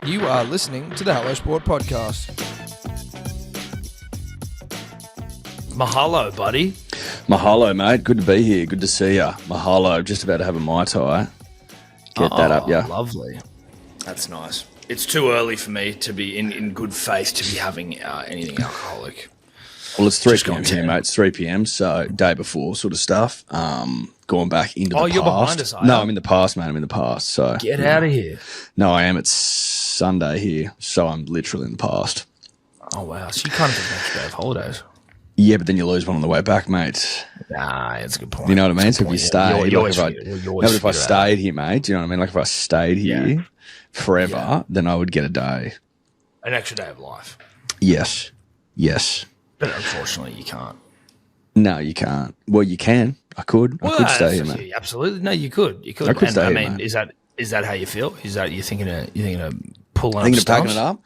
You are listening to the Hello Sport Podcast. Mahalo, buddy. Mahalo, mate. Good to be here. Good to see ya. Mahalo. Just about to have a Mai Tai. Get that up, yeah. Lovely. That's nice. It's too early for me to be in good faith to be having anything alcoholic. Well, it's 3 p.m. here, mate. It's 3 p.m., so day before sort of stuff. Going back into the past. Oh, you're behind us, are you? No, I'm in the past, mate. I'm in the past. So get out of here. No, I am. It's Sunday here, so I'm literally in the past. Oh, wow. So you kind of have an extra day of holidays. Yeah, but then you lose one on the way back, mate. Nah, that's a good point. You know what I mean? So if you stay, if I stayed here, mate, do you know what I mean? Like if I stayed here forever, then I would get a day. An extra day of life. Yes. But unfortunately, you can't. No, you can't. Well, you can. I could. I could stay here, mate. Absolutely. No, you could. You could. I could stay here, mate. Is that how you feel? Is that you thinking of pulling up packing it up?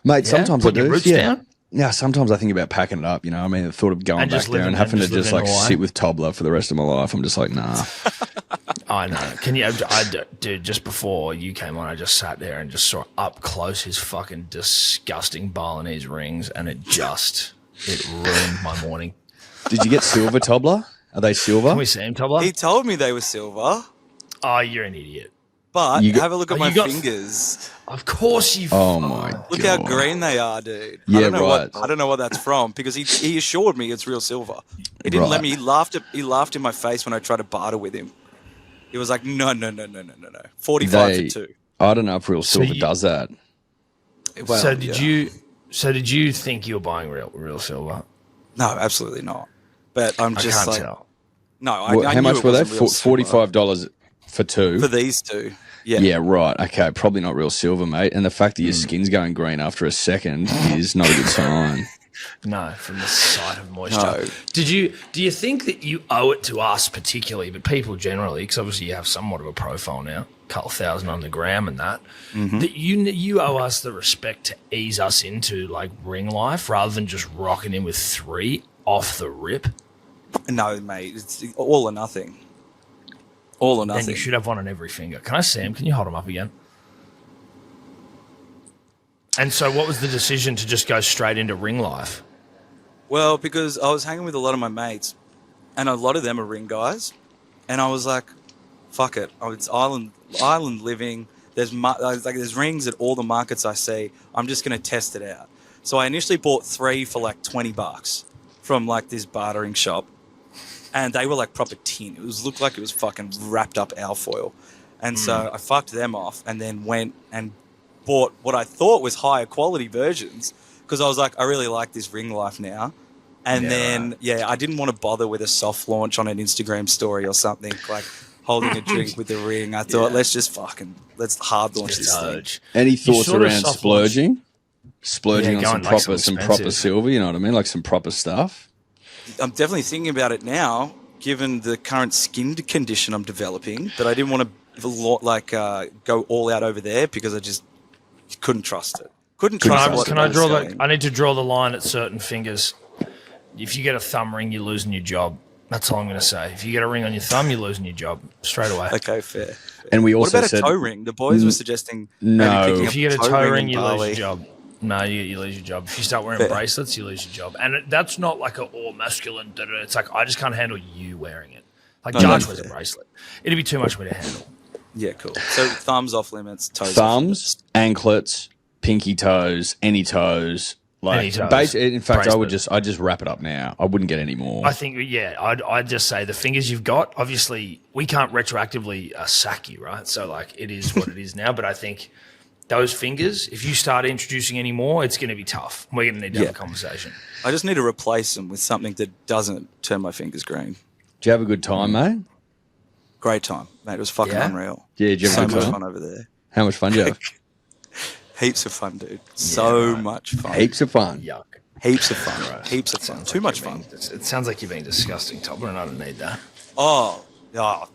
Mate, sometimes I do. Your roots down? Yeah, sometimes I think about packing it up, you know. I mean, the thought of going back there and having to just like sit with Toddler for the rest of my life, I'm just like, nah. I know. Can you, dude, just before you came on, I just sat there and just saw up close his fucking disgusting Balinese rings, and it ruined my morning. Did you get silver, Toddler? Are they silver? Can we see him, Toddler? He told me they were silver. Oh, you're an idiot. But have a look at my fingers. Of course you. Oh my god! Look how green they are, dude. Yeah, I don't know what that's from because he assured me it's real silver. He didn't let me. He laughed in my face when I tried to barter with him. He was like, no. 45 for 2. I don't know if real silver does that. Well, so did you think you were buying real silver? No, absolutely not. But I'm just I can't like, tell. No, I how knew much were they? $45 for 2 for these 2. Yeah. Yeah, right. Okay, probably not real silver, mate. And the fact that your skin's going green after a second is not a good sign. No, from the sight of moisture. No. Do you think that you owe it to us particularly, but people generally, because obviously you have somewhat of a profile now, a couple thousand on the gram and that, that you owe us the respect to ease us into like ring life rather than just rocking in with 3 off the rip? No, mate. It's all or nothing. All or nothing. Then you should have one on every finger. Can I see him? Can you hold him up again? And so what was the decision to just go straight into ring life? Well, because I was hanging with a lot of my mates, and a lot of them are ring guys, and I was like, fuck it. It's island living. There's rings at all the markets I see. I'm just going to test it out. So I initially bought 3 for like $20 from like this bartering shop. And they were like proper tin. Looked like it was fucking wrapped up alfoil. And so I fucked them off and then went and bought what I thought was higher quality versions because I was like, I really like this ring life now. And I didn't want to bother with a soft launch on an Instagram story or something, like holding a drink with the ring. I thought, let's hard launch this thing. Any thoughts around splurging? Splurging on some like proper silver, you know what I mean? Like some proper stuff? I'm definitely thinking about it now, given the current skin condition I'm developing. But I didn't want to go all out over there because I just couldn't trust it. I need to draw the line at certain fingers. If you get a thumb ring, you're losing your job. That's all I'm going to say. If you get a ring on your thumb, you're losing your job straight away. Okay, fair. And we also what about a toe ring? The boys were suggesting if you get a toe ring, you lose your job. No, you lose your job. If you start wearing bracelets, you lose your job. And that's not like all masculine. It's like, I just can't handle you wearing it. Like, Josh wears a bracelet. It'd be too much for me to handle. Yeah, cool. So thumbs off limits, toes thumbs, off limits. anklets, pinky toes, any toes. Any toes. In fact, bracelet. I'd just wrap it up now. I wouldn't get any more. I think, I'd just say the fingers you've got, obviously, we can't retroactively sack you, right? So, like, it is what it is now. But I think those fingers, if you start introducing any more, it's going to be tough. We're going to need to have a conversation. I just need to replace them with something that doesn't turn my fingers green. Did you have a good time, mate? Great time, mate. It was fucking unreal. Yeah, did you have so a good much time? fun over there. How much fun did you have? Heaps of fun, dude. So much fun. Heaps of fun. Yuck. Heaps of fun. Right. Heaps of fun. Too much fun. It sounds like you're being disgusting, Tobler, and I don't need that. Oh, nah.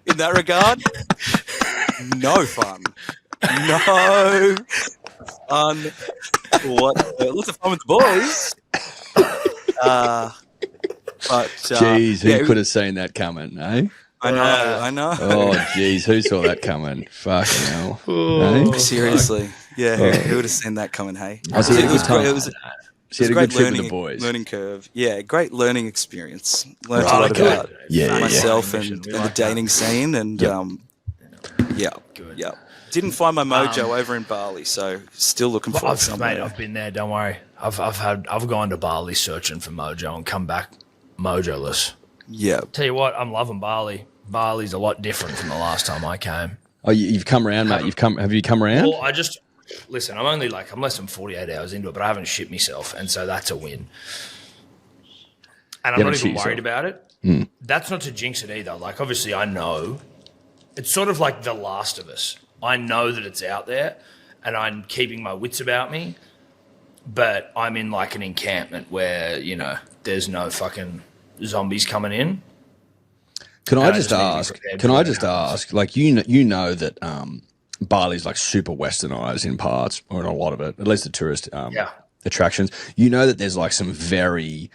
In that regard, no fun. No fun. Lots of fun with the boys. Jeez, who could have seen that coming, eh? I know. Oh, jeez, who saw that coming? Fucking hell. Seriously. Yeah, who would have seen that coming, hey? It was a good time. It was a great learning curve. Yeah, great learning experience. Learned a lot about myself and the dating scene, and didn't find my mojo over in Bali, so still looking forward to somewhere. Mate, I've been there. Don't worry. I've gone to Bali searching for mojo and come back mojoless. Yeah. Tell you what, I'm loving Bali. Bali's a lot different from the last time I came. Oh, you've come around, mate. Have you come around? Well, listen, I'm less than 48 hours into it, but I haven't shit myself, and so that's a win. And I'm not even worried about it. That's not to jinx it either. Like, obviously, I know. It's sort of like The Last of Us. I know that it's out there, and I'm keeping my wits about me, but I'm in like an encampment where, there's no fucking zombies coming in. Can I just ask, like, you know that Bali's like super westernized in parts, or in a lot of it, at least the tourist attractions. You know that there's like some very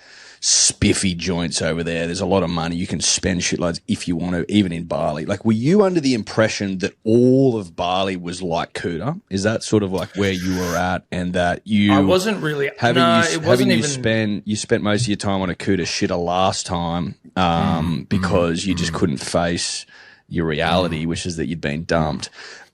spiffy joints over there. There's a lot of money. You can spend shitloads if you want to, even in Bali. Like, were you under the impression that all of Bali was like Kuta? Is that sort of like where you were at, and that you... I wasn't really... You spent most of your time on a Kuta shitter last time because you just couldn't face your reality, which is that you'd been dumped.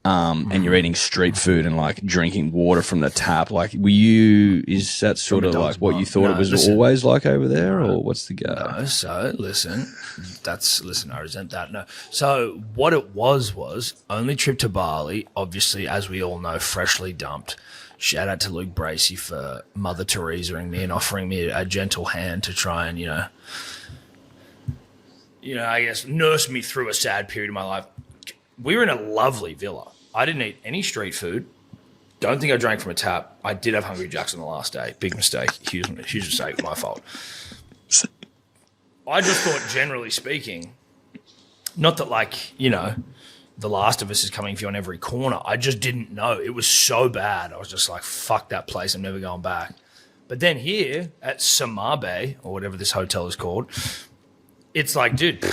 And you're eating street food and like drinking water from the tap. Like, is that sort of like what you thought it was always like over there, or what's the go? No, so listen, I resent that. No. So what it was only trip to Bali, obviously, as we all know, freshly dumped. Shout out to Luke Bracey for Mother Teresaing me and offering me a gentle hand to try and, I guess nurse me through a sad period of my life. We were in a lovely villa. I didn't eat any street food. Don't think I drank from a tap. I did have Hungry Jacks on the last day. Big mistake. Huge mistake. My fault. I just thought, generally speaking, not that like, The Last of Us is coming for you on every corner. I just didn't know. It was so bad. I was just like, fuck that place. I'm never going back. But then here at Samabe, or whatever this hotel is called, it's like, dude,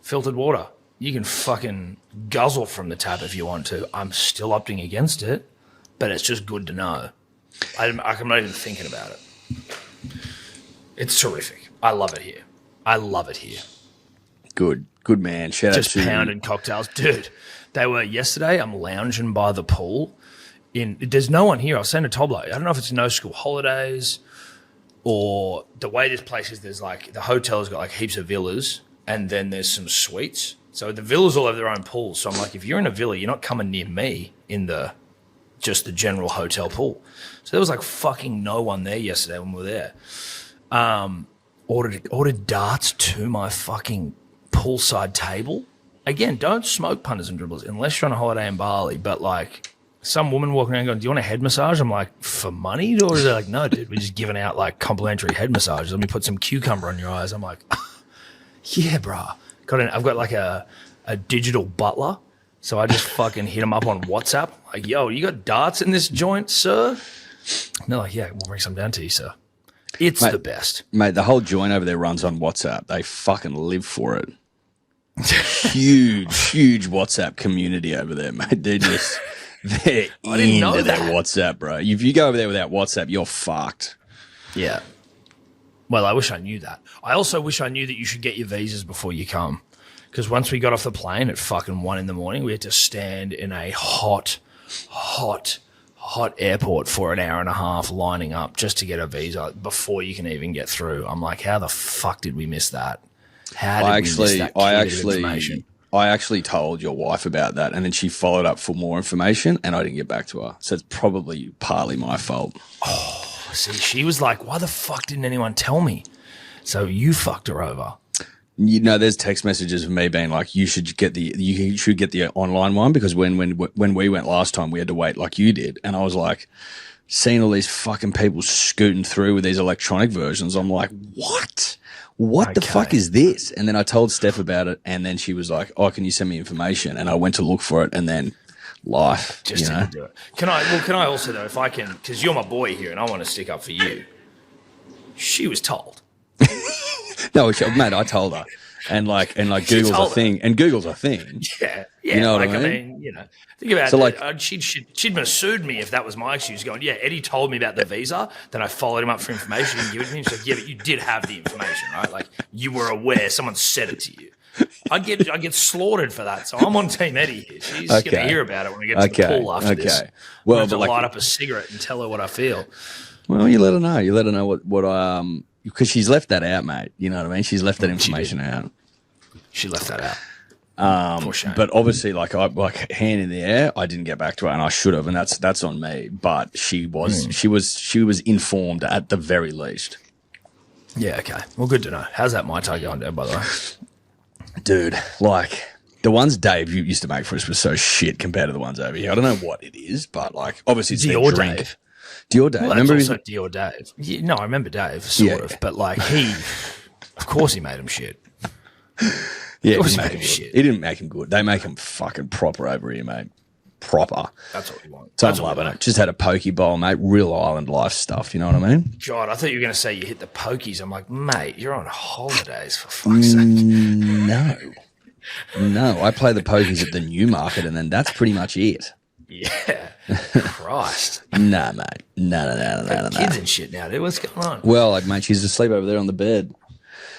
filtered water. You can fucking guzzle from the tap if you want to. I'm still opting against it, but it's just good to know. I'm not even thinking about it. It's terrific. I love it here. Good man. Shout out to... Just pounding cocktails. Dude, they were yesterday. I'm lounging by the pool. There's no one here. I was saying to Toblo, I don't know if it's no school holidays or the way this place is. There's like, the hotel's got like heaps of villas, and then there's some suites. So the villas all have their own pools. So I'm like, if you're in a villa, you're not coming near me in the general hotel pool. So there was like fucking no one there yesterday when we were there. Ordered darts to my fucking poolside table. Again, don't smoke punters and dribblers unless you're on a holiday in Bali. But like, some woman walking around going, do you want a head massage? I'm like, for money? Or is it like, no, dude, we're just giving out like complimentary head massages. Let me put some cucumber on your eyes. I'm like, yeah, brah. I've got like a digital butler, so I just fucking hit him up on WhatsApp. Like, yo, you got darts in this joint, sir? And they're like, yeah, we'll bring some down to you, sir. It's the best. Mate, the whole joint over there runs on WhatsApp. They fucking live for it. Huge WhatsApp community over there, mate. They're into their WhatsApp, bro. If you go over there without WhatsApp, you're fucked. Yeah. Well, I wish I knew that. I also wish I knew that you should get your visas before you come. Because once we got off the plane at fucking 1 a.m, we had to stand in a hot airport for an hour and a half lining up just to get a visa before you can even get through. I'm like, how the fuck did we miss that? How did we miss that information? I actually told your wife about that, and then she followed up for more information, and I didn't get back to her. So it's probably partly my fault. Oh. See, she was like, why the fuck didn't anyone tell me? So you fucked her over. There's text messages of me being like, you should get the online one, because when we went last time, we had to wait like you did. And I was like, seeing all these fucking people scooting through with these electronic versions, I'm like, what? What the fuck is this? And then I told Steph about it, and then she was like, oh, can you send me information? And I went to look for it, and then life. Just didn't do it. Can I also, though, if I can, because you're my boy here and I want to stick up for you. She was told. No, mate, I told her. and Google's a told her. thing, and Google's a thing. Yeah. You know what like, I mean? Think about So, it. She'd have sued me if that was my excuse. Going, yeah, Eddie told me about the visa. Then I followed him up for information and give it to me. She's like, yeah, but you did have the information, right? Like, you were aware. Someone said it to you. I get slaughtered for that. So I'm on Team Eddie here. She's going to hear about it when we get to the pool after this. Well, I have to light up a cigarette and tell her what I feel. Well, you let her know. You let her know what because she's left that out, mate. You know what I mean? She's left that information out. She left that out. But obviously, like hand in the air, I didn't get back to her, and I should have, and that's on me. But she was informed at the very least. Yeah. Okay. Well, good to know. How's that Mai Tai going down, by the way? Dude, like the ones Dave used to make for us were so shit compared to the ones over here. I don't know what it is, but like obviously it's Dior their drink. Dave. Dior Dave. Well, remember also Dior Dave. Yeah, no, I remember Dave, sort of. But like of course he made him shit. Yeah, Of course he he made made him him shit. He didn't make him good. They make him fucking proper over here, mate. Proper. That's what we want. So I'm loving it. Just had a poke bowl, mate. Real island life stuff. You know what I mean? God, I thought you were going to say you hit the pokies. I'm like, mate, you're on holidays for fuck's sake. No. I play the pokies at the Newmarket, and then that's pretty much it. Yeah. Christ. Nah, mate. No. Kids and shit now, dude. What's going on? Well, like, mate, she's asleep over there on the bed.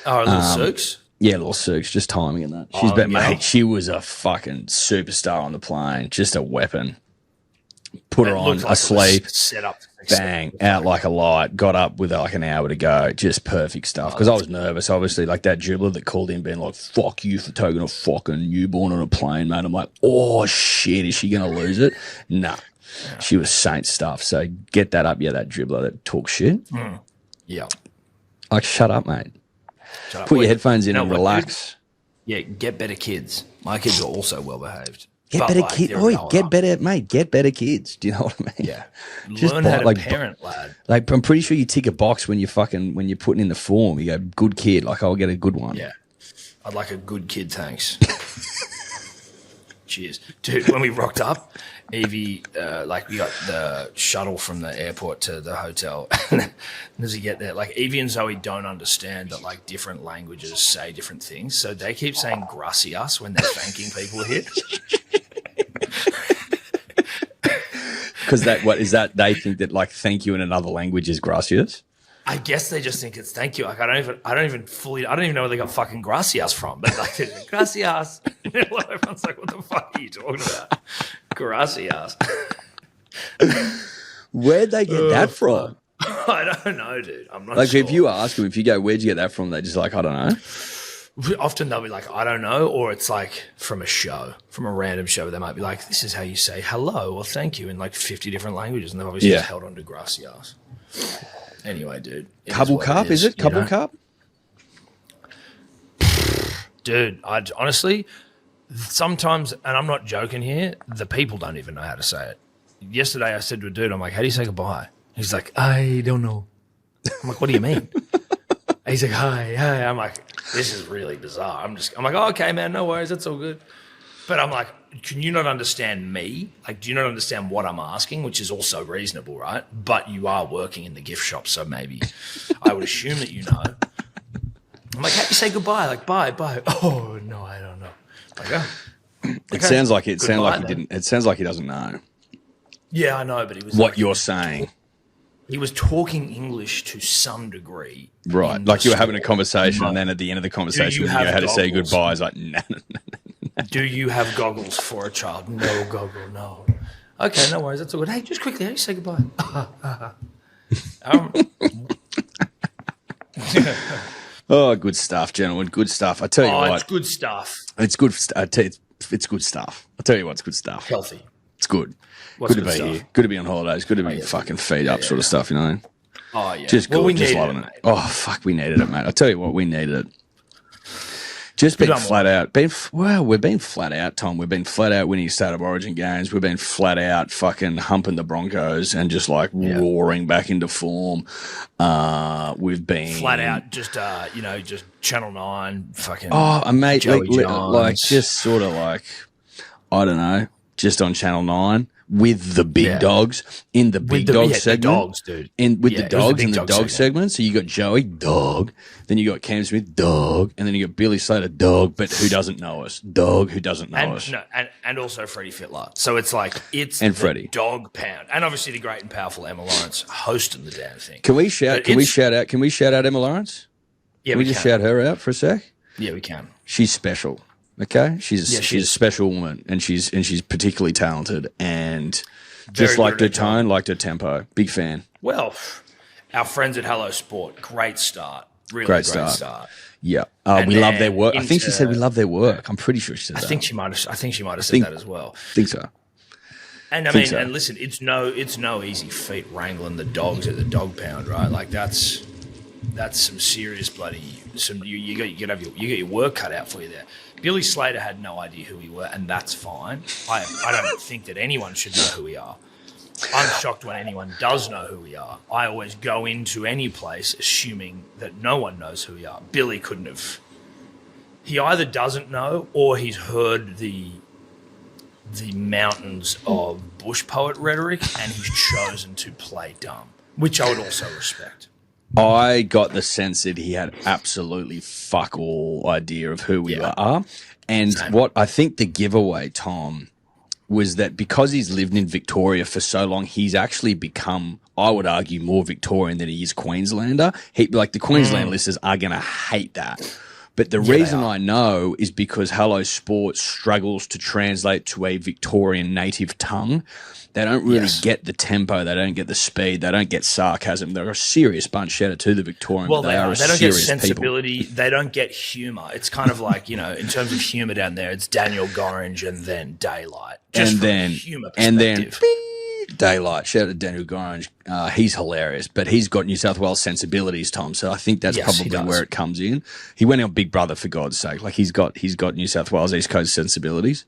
Oh, little Sooks? Yeah, little Sooks, just timing and that. She's mate, she was a fucking superstar on the plane, just a weapon. Put her on, like asleep, set up, bang, out like a light, got up with like an hour to go, just perfect stuff. Because I was nervous, obviously, like that dribbler that called in being like, fuck you for taking a fucking newborn on a plane, mate. I'm like, oh shit, is she going to lose it? Nah. Yeah. She was saint stuff. So get that up, that dribbler that talks shit. Yeah. Like, shut up, mate. Put your headphones in and relax. Yeah, get better kids. My kids are also well behaved. Get better kids. Get better, mate. Get better kids. Do you know what I mean? Yeah. Learn how to parent, lad. Like, I'm pretty sure you tick a box when you're putting in the form. You go, good kid. Like, I'll get a good one. Yeah. I'd like a good kid, thanks. Cheers. Dude, when we rocked up, Evie, we got the shuttle from the airport to the hotel. As you get there, like Evie and Zoe don't understand that like different languages say different things. So they keep saying gracias when they're thanking people here. Because they think that like thank you in another language is gracias. I guess they just think it's thank you. Like I don't even know where they got fucking gracias from. But like gracias. Everyone's like, what the fuck are you talking about? Gracias. Where'd they get that from? I don't know, dude. I'm not like sure. If you ask them, if you go, where'd you get that from? They're just like, I don't know. Often they'll be like, I don't know, or it's like from a random show. They might be like, this is how you say hello or thank you in like 50 different languages, and they've obviously just held on to gracias. Anyway, dude. Couple cup, is it? Couple cup? Dude, honestly, sometimes, and I'm not joking here, the people don't even know how to say it. Yesterday I said to a dude, I'm like, how do you say goodbye? He's like, I don't know. I'm like, what do you mean? He's like, hi. I'm like, this is really bizarre. I'm like, oh, okay, man, no worries. That's all good. But I'm like, can you not understand me? Like, do you not understand what I'm asking? Which is also reasonable, right? But you are working in the gift shop, so maybe I would assume that you know. I'm like, how do you say goodbye? Like, bye. Oh, no, I don't know. Like, oh. It sounds like he didn't. It sounds like he doesn't know. Yeah, I know, but he was what you're saying. He was talking English to some degree. Right. Like you were having a conversation and then at the end of the conversation, you know how to say goodbye. It's like, no. Do you have goggles for a child? No goggle, no. Okay, no worries. That's all good. Hey, just quickly, how do you say goodbye? Oh, good stuff, gentlemen. Good stuff. I tell you what. It's good stuff. It's good. It's good stuff. I tell you what, it's good stuff. Healthy. It's good. What's good to be stuff? here. Good to be on holidays. Good to be fucking feet up sort of stuff, you know? Oh, yeah. Just good. We just needed loving it. Oh, fuck, we needed it, mate. I tell you what, we needed it. Just being flat out. We've been flat out, Tom. We've been flat out winning State of Origin games. We've been flat out fucking humping the Broncos and just like roaring back into form. We've been flat out, just just Channel 9, fucking. Oh, mate, Joey like just sort of like I don't know, just on Channel 9. with the big dogs in the big dog segment. The dogs, dude. With the dogs in the dog segment. segment. So you got Joey, dog. Then you got Cam Smith, dog. And then you got Billy Slater, dog, but who doesn't know us? Dog, who doesn't know us? No, and also Freddie Fittler. So it's like, and Freddie. Dog pound. And obviously the great and powerful Emma Lawrence hosting the damn thing. Can we shout out Emma Lawrence? Yeah, can we just shout her out for a sec? Yeah, we can. She's special. Okay? She's a special woman, and she's particularly talented, and just liked her tone, liked her tempo. Big fan. Well, our friends at Hello Sport, great start. Really great start. Yeah. We love their work. I think she said we love their work. I'm pretty sure she said that. I think she might have said that as well. I think so. And I mean, and listen, it's no easy feat wrangling the dogs at the dog pound, right? Like that's some serious you got your work cut out for you there. Billy Slater had no idea who we were, and that's fine. I don't think that anyone should know who we are. I'm shocked when anyone does know who we are. I always go into any place assuming that no one knows who we are. Billy couldn't have. He either doesn't know or he's heard the mountains of bush poet rhetoric and he's chosen to play dumb, which I would also respect. I got the sense that he had absolutely fuck all idea of who we are. And what I think the giveaway, Tom, was that because he's lived in Victoria for so long, he's actually become, I would argue, more Victorian than he is Queenslander. The Queensland listeners are going to hate that. But the reason I know is because Hello Sport struggles to translate to a Victorian native tongue. They don't really get the tempo. They don't get the speed. They don't get sarcasm. They're a serious bunch. Shout out to the Victorian. Well, they are a they don't serious get sensibility. People. They don't get humour. It's kind of like, in terms of humour down there, it's Daniel Gorringe and then Daylight. Just from a humour perspective. Daylight. Shout out to Daniel Gorringe. He's hilarious, but he's got New South Wales sensibilities, Tom. So I think that's probably where it comes in. He went on Big Brother, for God's sake. Like he's got New South Wales East Coast sensibilities.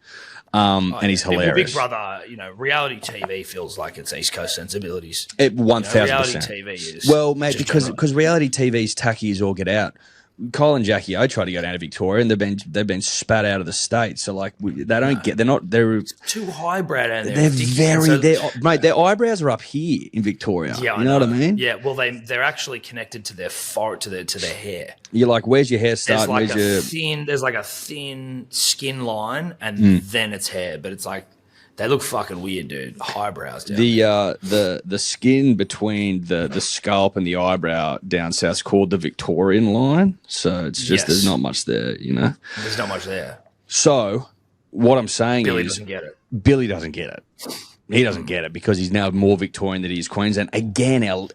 And he's hilarious. Big Brother, reality TV feels like it's East Coast sensibilities. 1,000%. Reality TV is mate, because reality TV is tacky as all get out. Kyle and Jackie O tried to go down to Victoria, and they've been spat out of the state. So they're too highbrow down there. Their eyebrows are up here in Victoria. Yeah, you know what I mean? Yeah, well, they're actually connected to their forehead, to their hair. You're like, where's your hair start? There's like a thin skin line, and then it's hair, but it's like. They look fucking weird, dude. Highbrows down the skin between the scalp and the eyebrow down south is called the Victorian line. So it's just there's not much there, There's not much there. So what I'm saying Billy is doesn't get it. Billy doesn't get it. He doesn't get it because he's now more Victorian than he is Queensland. Again, our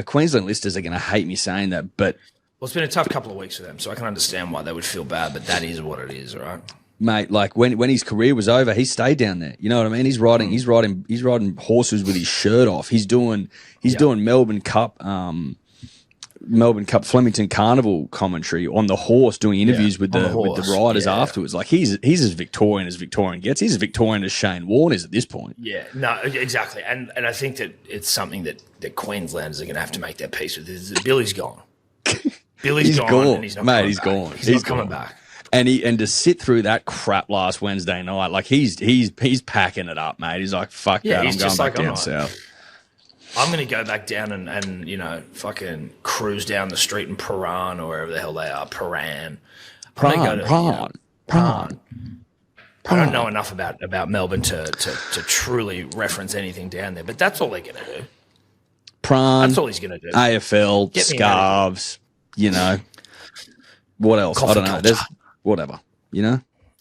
Queensland listeners are going to hate me saying that, but well, it's been a tough couple of weeks for them, so I can understand why they would feel bad. But that is what it is, right? Mate, like when his career was over, he stayed down there. You know what I mean? He's riding horses with his shirt off. He's doing Melbourne Cup Flemington Carnival commentary on the horse, doing interviews with the riders afterwards. Like he's as Victorian gets. He's as Victorian as Shane Warne is at this point. Yeah, no, exactly. And I think that it's something that Queenslanders are going to have to make their peace with. Is that Billy's gone. Billy's gone. And he's not coming back. Gone. He's not coming back. And to sit through that crap last Wednesday night, like he's packing it up, mate. He's like, fuck that, I'm going back down south. I'm going to go back down and fucking cruise down the street in Paran or wherever the hell they are, Paran. I don't know enough about Melbourne to truly reference anything down there, but that's all they're going to do. That's all he's going to do. AFL, scarves, what else? Coffee I don't know. culture. There's whatever,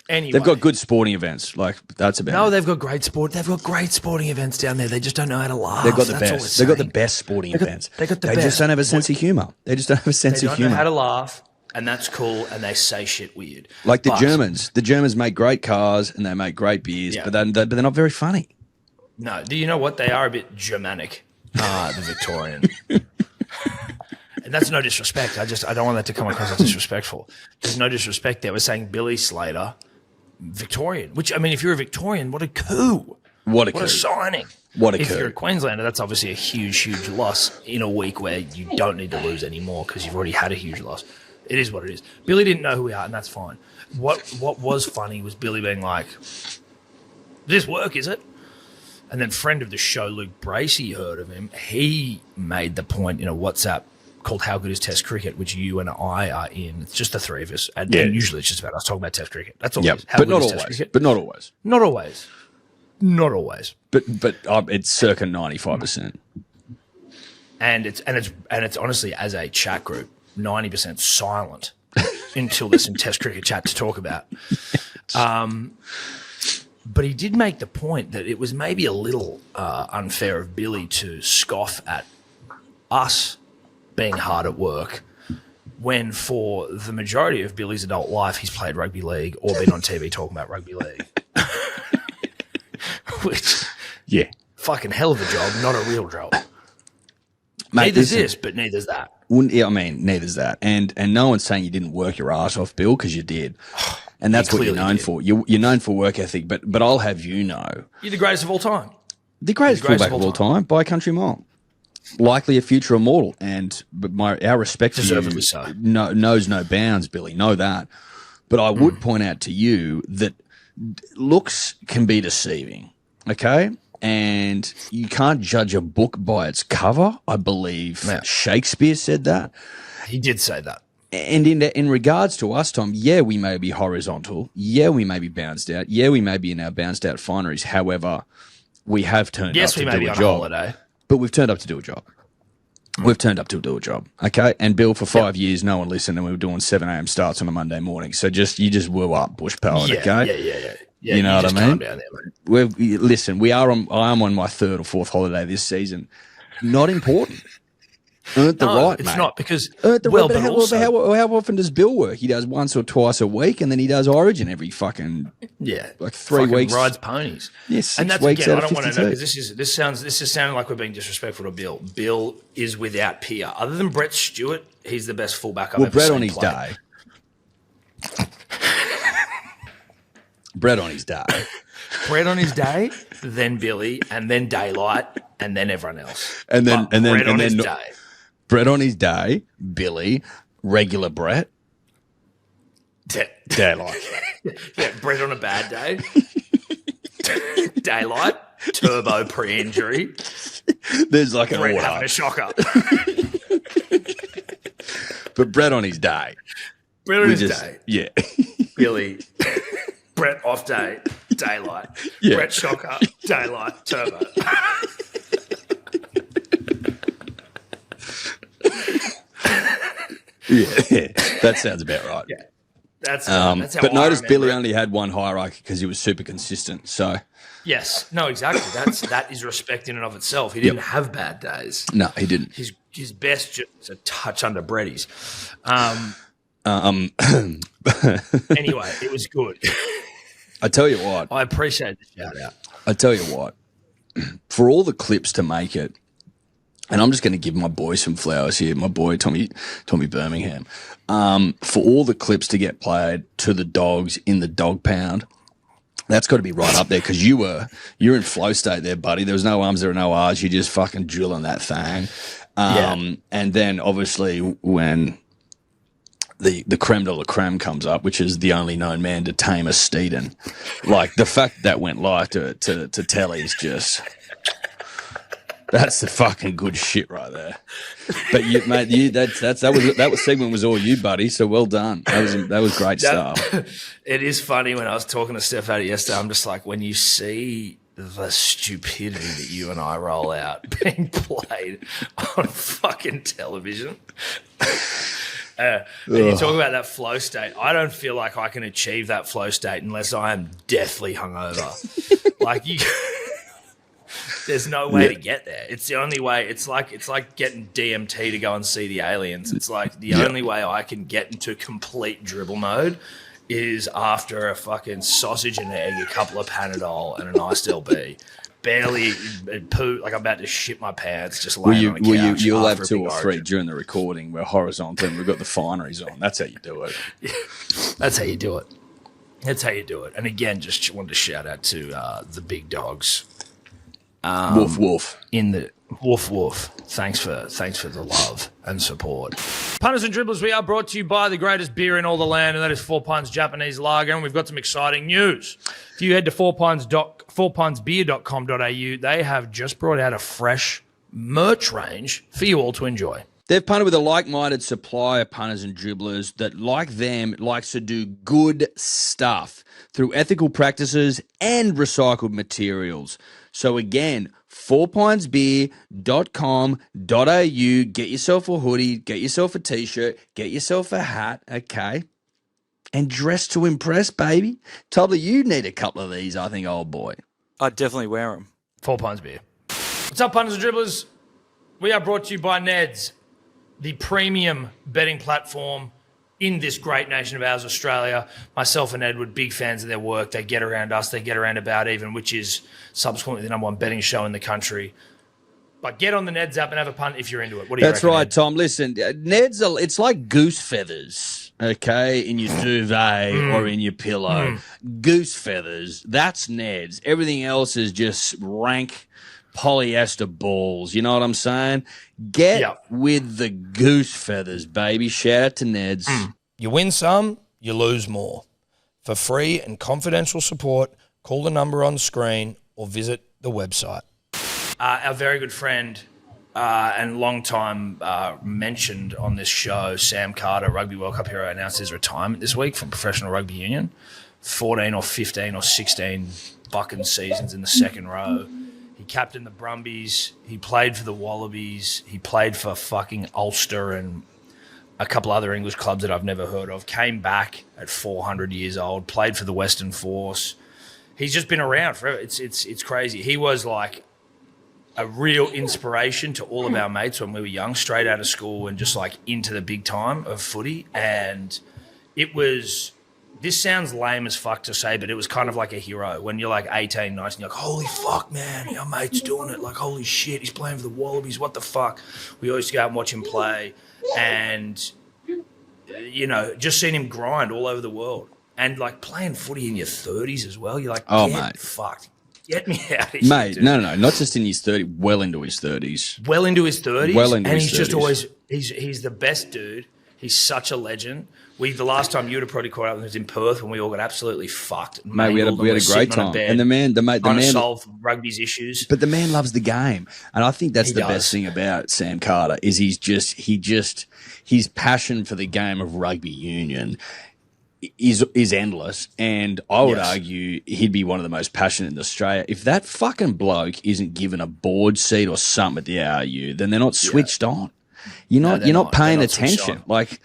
Anyway. They've got good sporting events. Like that's about. No, they've got great sport. They've got great sporting events down there. They just don't know how to laugh. They've got the best. They've got the best sporting events. They just don't have a sense of humor. They just don't have a sense of humor. They don't know how to laugh, and that's cool. And they say shit weird. Like the Germans. The Germans make great cars and they make great beers, but they're not very funny. No, do you know what? They are a bit Germanic. The Victorian. And that's no disrespect. I don't want that to come across as disrespectful. There's no disrespect there. We're saying Billy Slater, Victorian. Which, I mean, if you're a Victorian, what a coup. What a signing. If you're a Queenslander, that's obviously a huge, huge loss in a week where you don't need to lose anymore because you've already had a huge loss. It is what it is. Billy didn't know who we are, and that's fine. What was funny was Billy being like, this work, is it? And then friend of the show, Luke Bracey, heard of him. He made the point in a WhatsApp called How Good is Test Cricket, which you and I are in. It's just the three of us. And usually it's just about us talking about Test cricket. That's all it is. How but good not is Test always. cricket? But not always. Not always. Not always. But it's circa 95%. And it's honestly, as a chat group, 90% silent until there's some Test cricket chat to talk about. But he did make the point that it was maybe a little unfair of Billy to scoff at us being hard at work when for the majority of Billy's adult life he's played rugby league or been on TV talking about rugby league. Which, fucking hell of a job, not a real job. Mate, neither's this, but neither's that. Neither's that. And no one's saying you didn't work your ass off, Bill, because you did. And that's what you're known for. You're known for work ethic, but I'll have you know. You're the greatest of all time. The greatest fullback of all time by a country mile. Likely a future immortal. But our respect for you so. knows no bounds, Billy. Know that. But I would point out to you that looks can be deceiving, okay? And you can't judge a book by its cover. I believe Shakespeare said that. He did say that. And in regards to us, Tom, we may be horizontal. We may be bounced out. We may be in our bounced out fineries. However, we have turned up to do a job. Yes, we may be on holiday. But we've turned up to do a job. We've turned up to do a job, okay? And Bill, for 5 years, no one listened, and we were doing 7 a.m. starts on a Monday morning. So you just woo up, bush powered, okay? Yeah, you know what I mean? Calm down there, mate. Listen, I am on my third or fourth holiday this season. Not important. Earned the right, it's mate. Not because how often does Bill work? He does once or twice a week, and then he does Origin every fucking 3 weeks. Rides ponies. Yes, and that's weeks again. out I of don't want to know 52. because this is sounding like we're being disrespectful to Bill. Bill is without peer. Other than Brett Stewart, he's the best fullback I've ever Brett seen on his play. day. Brett on his day. Brett on his day, then Billy, and then Daylight, and then everyone else. And then Brett on his day. Brett on his day, Billy, regular Brett, Daylight. Brett on a bad day, Daylight, Turbo pre-injury. There's like an Brett order. having a shocker. But Brett on his day. Brett on his day. Yeah. Billy, Brett off day, Daylight. Yeah. Brett shocker, Daylight, Turbo. Yeah, that sounds about right. Yeah, that's how. But notice Billy it. only had one hierarchy because he was super consistent. So yes, no, exactly. That is respect in and of itself. He didn't have bad days. No, he didn't. His best just a touch under Breddy's. Anyway, it was good. I tell you what. I appreciate the shout out. I tell you what. For all the clips to make it. And I'm just going to give my boy some flowers here, my boy Tommy Birmingham, for all the clips to get played to the dogs in the dog pound. That's got to be right up there because you're in flow state there, buddy. There was no ums, there were no R's. You just fucking drilling that thing. And then obviously when the creme de la creme comes up, which is the only known man to tame a Dearden, like the fact that went live to telly's just. That's the fucking good shit right there. But that segment was all you, buddy. So well done. That was great stuff. It is funny when I was talking to Steph about it yesterday. I'm just like, when you see the stupidity that you and I roll out being played on fucking television. And you talk about that flow state. I don't feel like I can achieve that flow state unless I am deathly hungover. Like you. There's no way to get there. It's the only way. It's like getting DMT to go and see the aliens. It's like the only way I can get into complete dribble mode is after a fucking sausage and egg, a couple of Panadol, and an iced LB. Barely poo, like I'm about to shit my pants, just laying on a couch. You'll have 2 or 3 during the recording. We're horizontal and we've got the fineries on. That's how you do it. Yeah, that's how you do it. That's how you do it. And again, just wanted to shout out to the big dogs. Woof woof. In the Woof woof. Thanks for the love and support. Punters and dribblers, we are brought to you by the greatest beer in all the land, and that is 4 Pints Japanese Lager. And we've got some exciting news. If you head to 4pintsbeer.com.au, they have just brought out a fresh merch range for you all to enjoy. They've punted with a like-minded supplier, punters and dribblers, that, like them, likes to do good stuff through ethical practices and recycled materials. So again, 4pintsbeer.com.au. Get yourself a hoodie, get yourself a t-shirt, get yourself a hat, okay? And dress to impress, baby. Toddler, you need a couple of these, I think, old boy. I'd definitely wear them. 4 Pints Beer. What's up, punters and dribblers? We are brought to you by Neds, the premium betting platform in this great nation of ours, Australia. Myself and Edward, big fans of their work. They get around us. They get around About Even, which is subsequently the number one betting show in the country. But get on the Neds app and have a punt if you're into it. What do you reckon, right, Ned? Tom. Listen, Ned's it's like goose feathers, okay, in your duvet or in your pillow. Goose feathers, that's Ned's. Everything else is just rank polyester balls. You know what I'm saying? Get with the goose feathers, baby. Shout out to Ned's. You win some, you lose more. For free and confidential support, call the number on the screen or visit the website. Our very good friend and long-time mentioned on this show, Sam Carter, Rugby World Cup hero, announced his retirement this week from professional rugby union. 14 or 15 or 16 fucking seasons in the second row. He captained the Brumbies. He played for the Wallabies. He played for fucking Ulster and a couple other English clubs that I've never heard of. Came back at 400 years old. Played for the Western Force. He's just been around forever. It's crazy. He was like a real inspiration to all of our mates when we were young, straight out of school and just like into the big time of footy. And it was... This sounds lame as fuck to say, but it was kind of like a hero. When you're like 18, 19, you're like, holy fuck, man, our mate's doing it. Like, holy shit, he's playing for the Wallabies. What the fuck? We always go out and watch him play. And, you know, just seeing him grind all over the world. And, like, playing footy in your 30s as well. You're like, mate, fucked. Get me out of here, Mate, dude. no, not just in his 30s, well into his 30s. Well into his 30s. Well into and his he's 30s. just always, he's the best dude. He's such a legend. The last time you would have probably caught up with was in Perth when we all got absolutely fucked. Mate, we had a great time. And the man trying to solve rugby's issues. But the man loves the game. And I think that's best thing about Sam Carter is his passion for the game of rugby union is endless. And I would argue he'd be one of the most passionate in Australia. If that fucking bloke isn't given a board seat or something at the ARU, then they're not switched on. You're not paying attention. Like,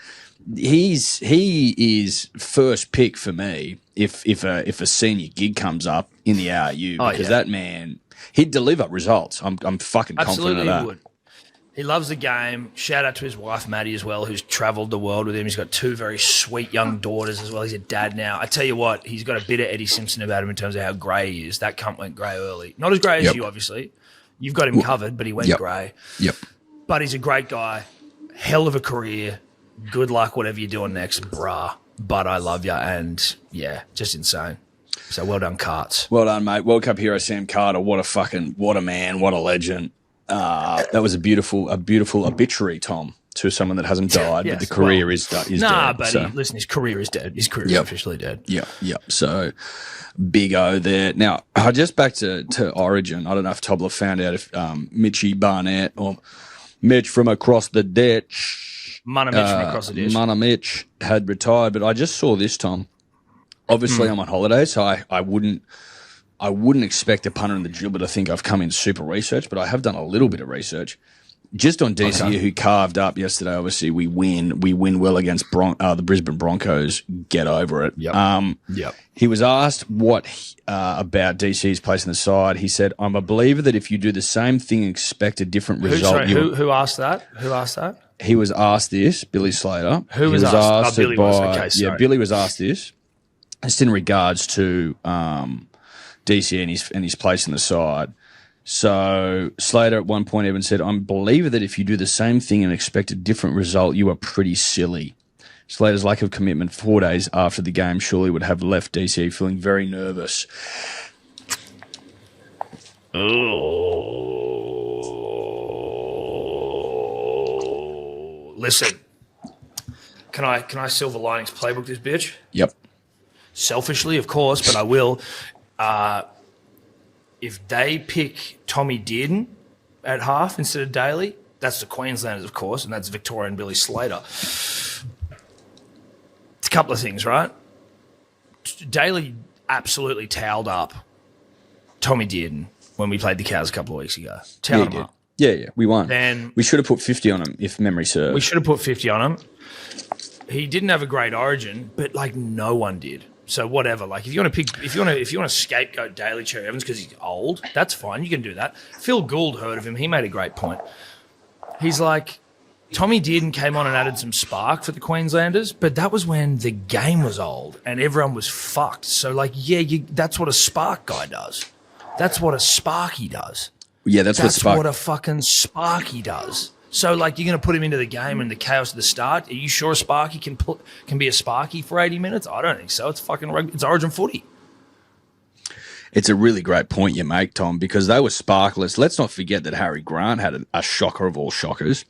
he is first pick for me if a senior gig comes up in the ARU because that man, he'd deliver results. I'm fucking confident of that. He would. He loves the game. Shout out to his wife Maddie as well, who's travelled the world with him. He's got 2 very sweet young daughters as well. He's a dad now. I tell you what, he's got a bit of Eddie Simpson about him in terms of how grey he is. That cunt went grey early. Not as grey as you, obviously. You've got him covered, but he went grey. Yep. But he's a great guy. Hell of a career. Good luck, whatever you're doing next, brah. But I love you, and yeah, just insane. So well done, Carts. Well done, mate. World Cup hero Sam Carter. What a man. What a legend. That was a beautiful obituary, Tom, to someone that hasn't died, but the career is dead. Nah, buddy. Listen, his career is dead. His career is officially dead. Yep. So big O there. Now, just back to Origin. I don't know if Tobler found out if Mitchy Barnett or Mitch from across the ditch. Munna Mitch from across the ditch. Munna Mitch had retired, but I just saw this, Tom. Obviously, I'm on holiday, so I wouldn't expect a punter in the dribbler to think I've come in super research, but I have done a little bit of research. Just on DCE, who carved up yesterday, obviously we win well against the Brisbane Broncos. Get over it. Yep. He was asked what about DCE's place in the side. He said, "I'm a believer that if you do the same thing and expect a different result." Who asked that? Who asked that? He was asked this, Billy Slater. Who was asked? Billy was. Okay, sorry. Yeah, Billy was asked this. It's in regards to DCE and his place in the side. So Slater at one point even said, "I'm a believer that if you do the same thing and expect a different result, you are pretty silly." Slater's lack of commitment 4 days after the game surely would have left DCE feeling very nervous. listen, can I Silver Linings playbook this bitch? Yep. Selfishly, of course, but I will. If they pick Tommy Dearden at half instead of Daly, that's the Queenslanders, of course, and that's Victoria and Billy Slater. It's a couple of things, right? Daly absolutely towed up Tommy Dearden when we played the Cows a couple of weeks ago. Towed him up. Yeah, we won. Then we should have put 50 on him, if memory serves. We should have put 50 on him. He didn't have a great origin, but like no one did. So whatever. Like if you want to scapegoat Daly Cherry Evans because he's old, that's fine. You can do that. Phil Gould heard of him. He made a great point. He's like, Tommy Dearden came on and added some spark for the Queenslanders, but that was when the game was old and everyone was fucked. So like, that's what a spark guy does. That's what a Sparky does. Yeah, that's what a fucking Sparky does. So, like, you're going to put him into the game and the chaos at the start. Are you sure Sparky can be a Sparky for 80 minutes? I don't think so. It's it's Origin footy. It's a really great point you make, Tom, because they were sparkless. Let's not forget that Harry Grant had a shocker of all shockers.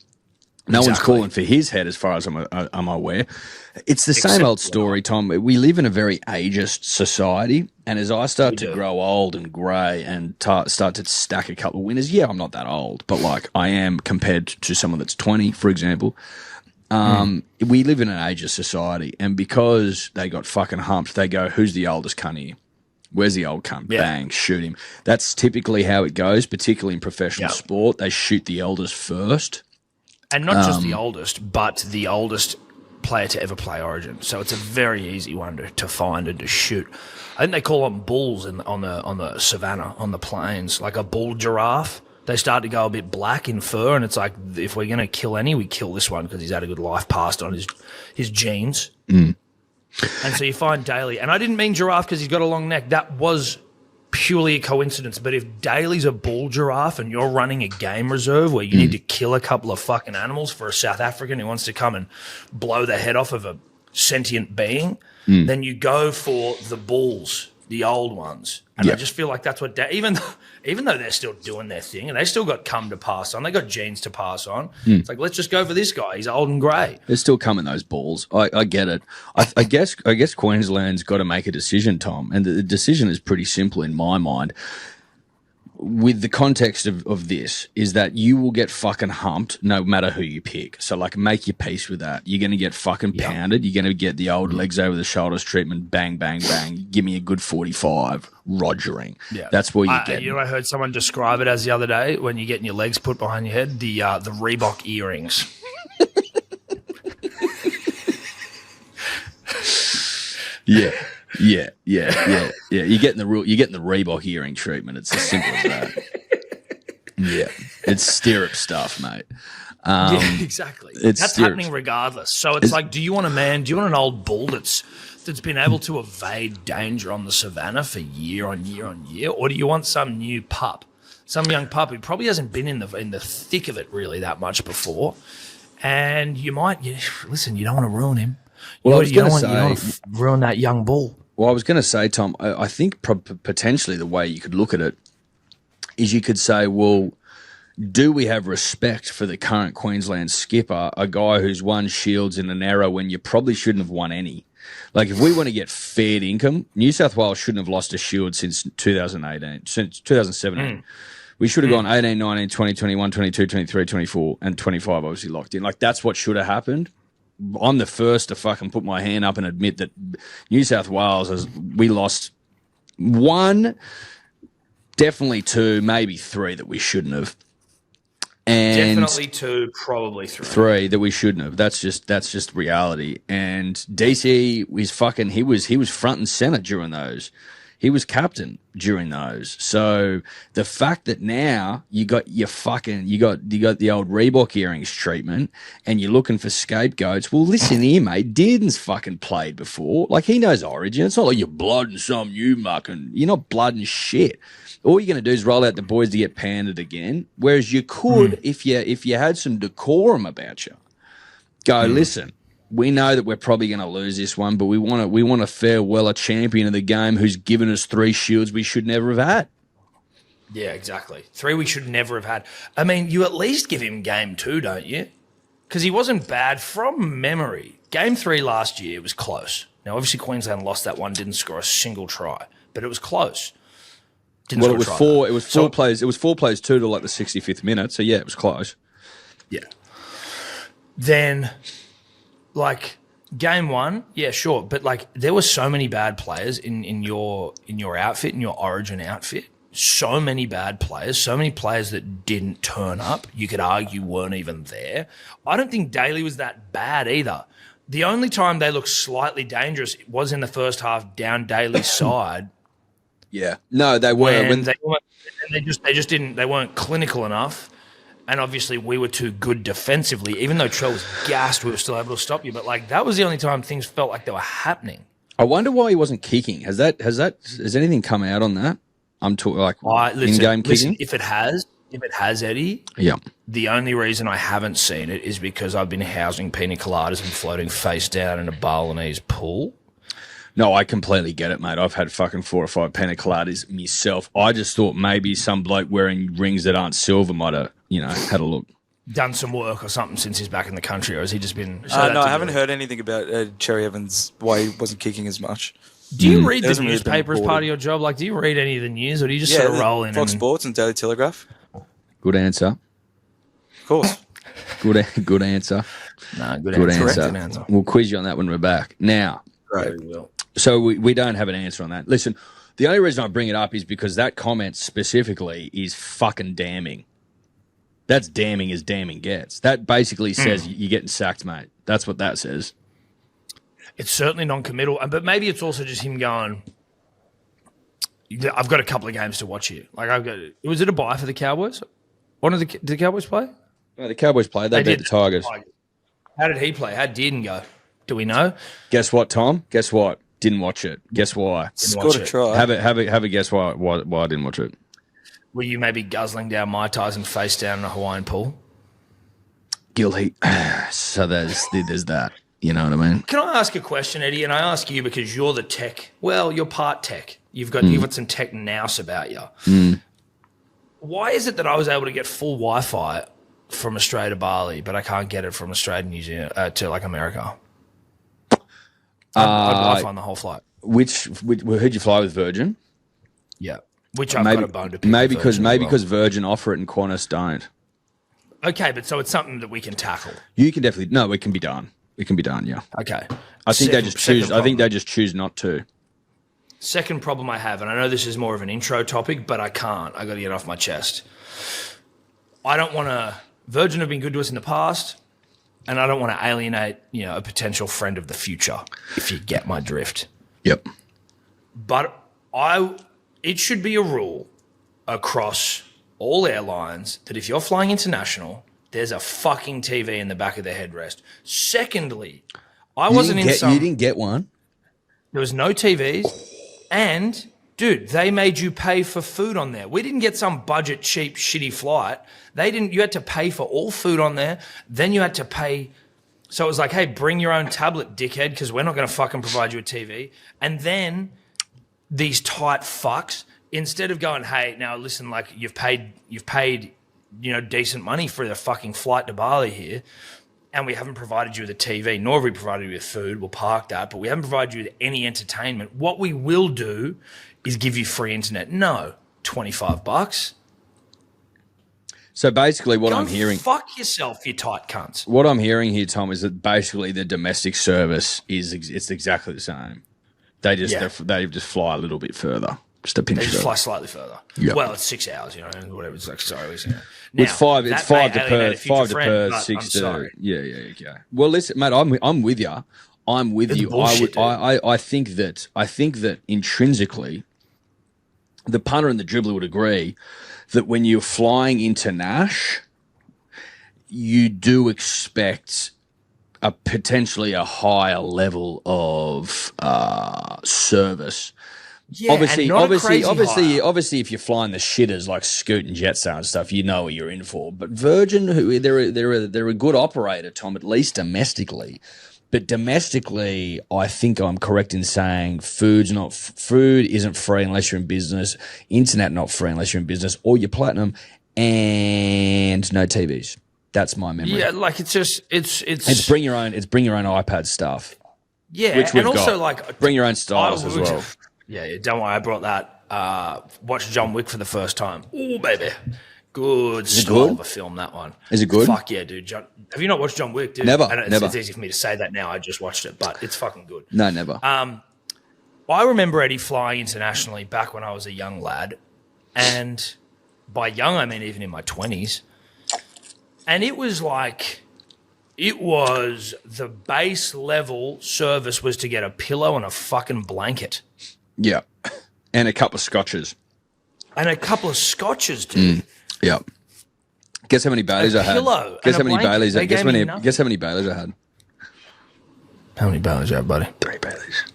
No one's calling for his head as far as I'm aware. It's the same old story, Tom. We live in a very ageist society, and as I start to grow old and grey and start to stack a couple of winners, I'm not that old, but like I am compared to someone that's 20, for example. We live in an ageist society, and because they got fucking humped, they go, who's the oldest cunt here? Where's the old cunt? Yeah. Bang, shoot him. That's typically how it goes, particularly in professional sport. They shoot the eldest first. And not just the oldest, but the oldest player to ever play Origin. So it's a very easy one to find and to shoot. I think they call them bulls on the savannah, on the plains, like a bull giraffe. They start to go a bit black in fur, and it's like, if we're going to kill any, we kill this one because he's had a good life passed on his genes. And so you find Daly. And I didn't mean giraffe because he's got a long neck. That was purely a coincidence. But if Daly's a bull giraffe and you're running a game reserve where you need to kill a couple of fucking animals for a South African who wants to come and blow the head off of a sentient being, then you go for the bulls, the old ones. And I just feel like that's what even though they're still doing their thing and they still got cum to pass on, they got genes to pass on. It's like, let's just go for this guy. He's old and grey. They're still coming, those balls. I get it. I guess Queensland's got to make a decision, Tom, and the decision is pretty simple in my mind. With the context of this is that you will get fucking humped no matter who you pick. So, like, make your peace with that. You're going to get fucking pounded. You're going to get the old legs over the shoulders treatment. Bang, bang, bang. Give me a good 45. Rogering. Yeah. That's what you get. You know, I heard someone describe it as the other day when you're getting your legs put behind your head, the Reebok earrings. Yeah. You're getting the Reebok earring treatment. It's as simple as that. Yeah, it's stirrup stuff, mate. Exactly. That's happening regardless. So it's like, do you want an old bull that's been able to evade danger on the savannah for year on year on year, or do you want some new pup, some young pup who probably hasn't been in the thick of it really that much before, and you don't want to ruin him. You don't want to ruin that young bull. Well, I was going to say, Tom, I think potentially the way you could look at it is you could say, well, do we have respect for the current Queensland skipper, a guy who's won Shields in an era when you probably shouldn't have won any? Like, if we want to get fair income, New South Wales shouldn't have lost a Shield since 2018, since 2017. We should have gone 18, 19, 20, 21, 22, 23, 24, and 25 obviously locked in. Like, that's what should have happened. I'm the first to fucking put my hand up and admit that New South Wales, we lost one, definitely two, maybe three that we shouldn't have. And definitely two, probably three. Three that we shouldn't have. That's just reality. And DC he was front and center during those. He was captain during those. So the fact that now you got the old Reebok earrings treatment and you're looking for scapegoats. Well, listen here, mate. Dearden's fucking played before. Like, he knows Origin. It's not like you're blooding some new mucking. You're not blooding shit. All you're going to do is roll out the boys to get pandered again. Whereas you could, if you had some decorum about you, go, listen, we know that we're probably going to lose this one, but we want to farewell a champion of the game who's given us 3 shields we should never have had. Yeah, exactly. 3 we should never have had. I mean, you at least give him game 2, don't you? because he wasn't bad from memory. Game 3 last year was close. Now, obviously, Queensland lost that one, didn't score a single try, but it was close. Didn't Well, score it was four plays. It was 4 plays 2 to like the 65th minute. So yeah, it was close. Yeah. Then, like game 1, yeah, sure, but like there were so many bad players in your outfit, in your Origin outfit. So many bad players, so many players that didn't turn up. You could argue weren't even there. I don't think Daly was that bad either. The only time they looked slightly dangerous was in the first half down Daly's side. Yeah, no, they weren't. When they just didn't. They weren't clinical enough, and obviously we were too good defensively. Even though Trell was gassed, we were still able to stop you. But like that was the only time things felt like they were happening. I wonder why he wasn't kicking. Has anything come out on that? I'm talking like in-game kicking. If it has, Eddie. Yeah. The only reason I haven't seen it is because I've been housing pina coladas and floating face down in a Balinese pool. No, I completely get it, mate. I've had fucking 4 or 5 pina coladas myself. I just thought maybe some bloke wearing rings that aren't silver might have, had a look. Done some work or something since he's back in the country, or has he just been... No, I haven't heard anything about Cherry Evans, why he wasn't kicking as much. Do you read the newspaper as part of your job? Like, do you read any of the news, or do you just sort of roll in? Fox Sports and Daily Telegraph. Good answer. Of course. Good answer. No, good answer. We'll quiz you on that when we're back. Now, right. So we don't have an answer on that. Listen, the only reason I bring it up is because that comment specifically is fucking damning. That's damning as damning gets. That basically says you're getting sacked, mate. That's what that says. It's certainly non-committal, but maybe it's also just him going, I've got a couple of games to watch here. Like was it a bye for the Cowboys? Did the Cowboys play? No, the Cowboys played. They beat the Tigers. How did he play? How did Dearden go? Do we know? Guess what, Tom? Guess what? Didn't watch it. Guess why? Scored a try. Have a guess why I didn't watch it. Were you maybe guzzling down Mai Tais and face down in a Hawaiian pool? Guilty. So there's that. You know what I mean? Can I ask a question, Eddie? And I ask you because you're the tech. Well, you're part tech. You've got some tech nous about you. Why is it that I was able to get full Wi-Fi from Australia to Bali, but I can't get it from Australia to New Zealand to like America? I'd Wi-Fi on the whole flight. Who'd you fly with, Virgin? Yeah, which I've got a bone to pick. Maybe because Virgin offer it and Qantas don't. Okay, but so it's something that we can tackle. You can definitely it can be done. It can be done, yeah. Okay. I think they just choose not to. Second problem I have, and I know this is more of an intro topic, but I can't. I got to get it off my chest. I don't want to. Virgin have been good to us in the past, and I don't want to alienate, a potential friend of the future. If you get my drift. Yep. But it should be a rule across all airlines that if you're flying international, there's a fucking TV in the back of the headrest. Secondly, you didn't get one. There was no TVs, and dude, they made you pay for food on there. We didn't get some budget, cheap, shitty flight. You had to pay for all food on there. Then you had to pay. So it was like, hey, bring your own tablet, dickhead, because we're not going to fucking provide you a TV. And then these tight fucks, instead of going, hey, now listen, like you've paid, decent money for the fucking flight to Bali here, and we haven't provided you with a TV, nor have we provided you with food. We'll park that, but we haven't provided you with any entertainment. What we will do is give you free internet. No, $25. So basically what I'm hearing... fuck yourself, you tight cunts. What I'm hearing here, Tom, is that basically the domestic service it's exactly the same. They just fly a little bit further. Just a pinch. They just fly slightly further. Yep. Well, it's 6 hours, whatever. It's like, sorry. Now, it's five to Perth, 6 to... Yeah, okay. Well, listen, mate, I'm with you. I'm with you. I think that intrinsically, the punter and the dribbler would agree that when you're flying into Nash, you do expect potentially a higher level of service. Yeah, obviously, if you're flying the shitters like Scoot and Jetstar and stuff, you know what you're in for. But Virgin, they're a good operator, Tom, at least domestically. But domestically, I think I'm correct in saying food isn't free unless you're in business. Internet not free unless you're in business or you're platinum, and no TVs. That's my memory. Yeah, like it's bring your own iPad stuff. Yeah, which we've and also got. like Bring your own styles as well. Yeah, don't worry, I brought that. Watched John Wick for the first time. Ooh, baby. Good style of a film, that one. Is it good? Fuck yeah, dude. Have you not watched John Wick, dude? Never, And never. It's easy for me to say that now. I just watched it, but it's fucking good. No, never. I remember Eddie flying internationally back when I was a young lad. And by young, I mean even in my 20s. And it was like... It was the base level service was to get a pillow and a fucking blanket. Yeah. And a couple of scotches. And a couple of scotches, dude. Yeah. Guess how many Baileys I had? Pillow Guess how and a many Baileys? blanket. Guess how many Baileys I had? How many Baileys you had, buddy? 3 Baileys.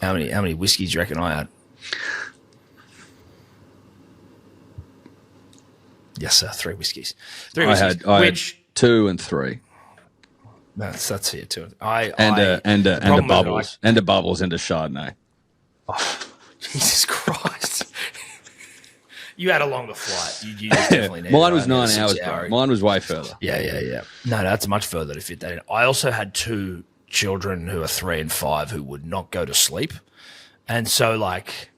How many whiskeys do you reckon I had? Yes, sir. 3 whiskeys. 3 whiskeys. I had 2 and 3. That's it too. And a bubbles. And a bubbles and a Chardonnay. Oh, Jesus Christ. You had a longer flight. You definitely needed Mine was 9 6 hours, bro. Mine was way further. Yeah. No, that's much further to fit that in. I also had 2 children who are 3 and 5 who would not go to sleep. And so, like,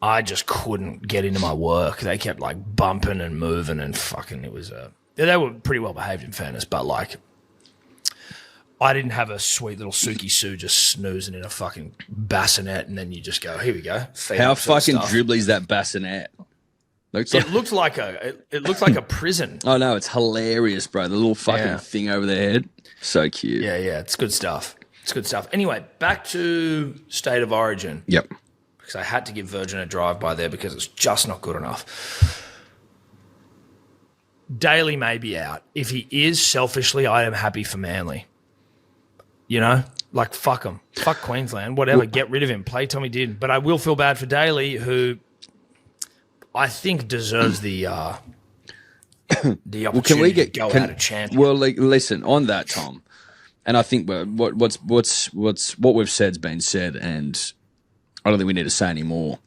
I just couldn't get into my work. They kept, like, bumping and moving and fucking, it was they were pretty well behaved in fairness, but, like, I didn't have a sweet little Suki Sue just snoozing in a fucking bassinet and then you just go, here we go. How fucking dribbly is that bassinet? It looked like a prison. Oh no, it's hilarious, bro. The little fucking thing over their head. So cute. Yeah, it's good stuff. Anyway, back to State of Origin. Yep. Because I had to give Virgin a drive by there because it's just not good enough. Daly may be out. If he is, selfishly, I am happy for Manly. You know? Like, fuck him. Fuck Queensland. Whatever. Get rid of him. Play Tommy Dearden. But I will feel bad for Daly, who I think deserves the opportunity to go out a champion. Well, like, listen, on that, Tom, and I think what we've said's been said, and I don't think we need to say any more.